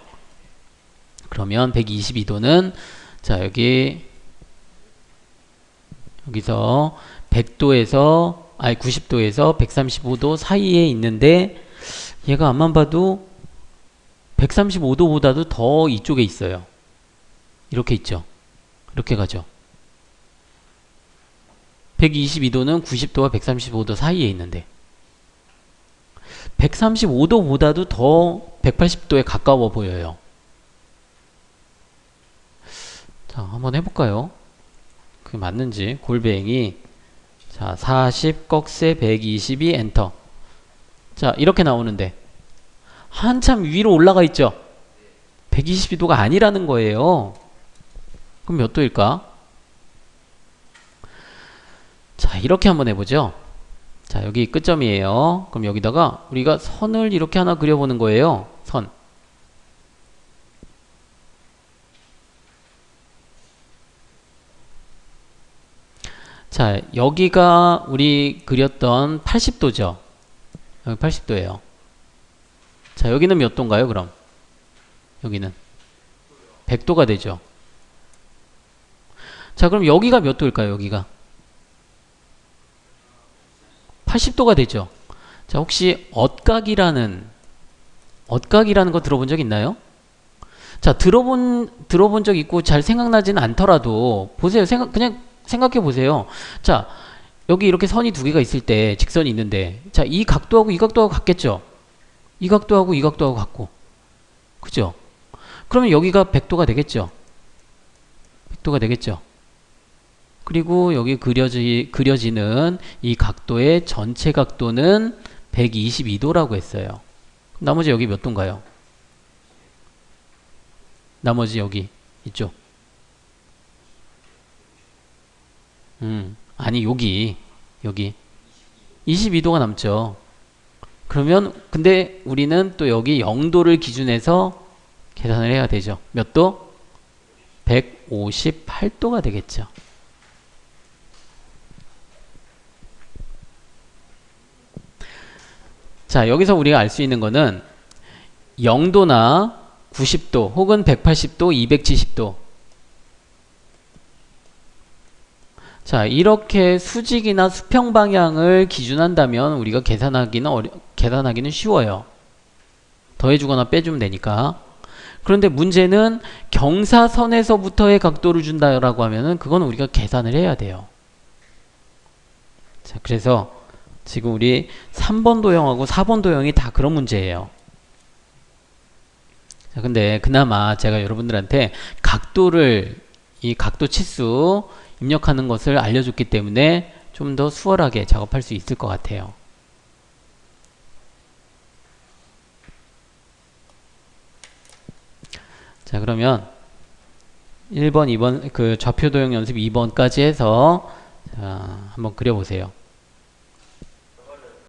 [SPEAKER 1] 그러면 122도는 자, 여기서 100도에서 90도에서 135도 사이에 있는데 얘가 앞만 봐도 135도보다도 더 이쪽에 있어요. 이렇게 있죠. 이렇게 가죠. 122도는 90도와 135도 사이에 있는데 135도보다도 더 180도에 가까워 보여요. 자, 한번 해볼까요? 그게 맞는지. 골뱅이 자, 40 꺽쇠 122 엔터. 자, 이렇게 나오는데 한참 위로 올라가 있죠. 122도가 아니라는 거예요. 그럼 몇 도일까? 자, 이렇게 한번 해보죠. 자, 여기 끝점이에요. 그럼 여기다가 우리가 선을 이렇게 하나 그려보는 거예요. 선. 자, 여기가 우리 그렸던 80도죠. 여기 80도예요. 자, 여기는 몇 도인가요, 그럼? 여기는 100도가 되죠. 자, 그럼 여기가 몇 도일까요, 여기가? 80도가 되죠. 자, 혹시 엇각이라는 거 들어본 적 있나요? 자, 들어본 적 있고 잘 생각나지는 않더라도 보세요. 그냥 생각해 보세요. 자, 여기 이렇게 선이 두 개가 있을 때 직선이 있는데 자, 이 각도하고 이 각도하고 같겠죠? 이 각도하고 이 각도하고 같고. 그죠? 그러면 여기가 100도가 되겠죠? 100도가 되겠죠? 그리고 여기 그려지는 이 각도의 전체 각도는 122도라고 했어요. 나머지 여기 몇 도인가요? 나머지 여기 이쪽. 아니 여기 22도가 남죠. 그러면 근데 우리는 또 여기 0도를 기준해서 계산을 해야 되죠. 몇 도? 158도가 되겠죠. 자, 여기서 우리가 알 수 있는 거는 0도나 90도 혹은 180도, 270도. 자, 이렇게 수직이나 수평 방향을 기준한다면 우리가 계산하기는 쉬워요. 더해주거나 빼주면 되니까. 그런데 문제는 경사선에서부터의 각도를 준다라고 하면은 그건 우리가 계산을 해야 돼요. 자, 그래서 지금 우리 3번 도형하고 4번 도형이 다 그런 문제예요. 자, 근데 그나마 제가 여러분들한테 이 각도 치수 입력하는 것을 알려줬기 때문에 좀 더 수월하게 작업할 수 있을 것 같아요. 자, 그러면 1번, 2번, 그 좌표 도형 연습 2번까지 해서 자, 한번 그려보세요.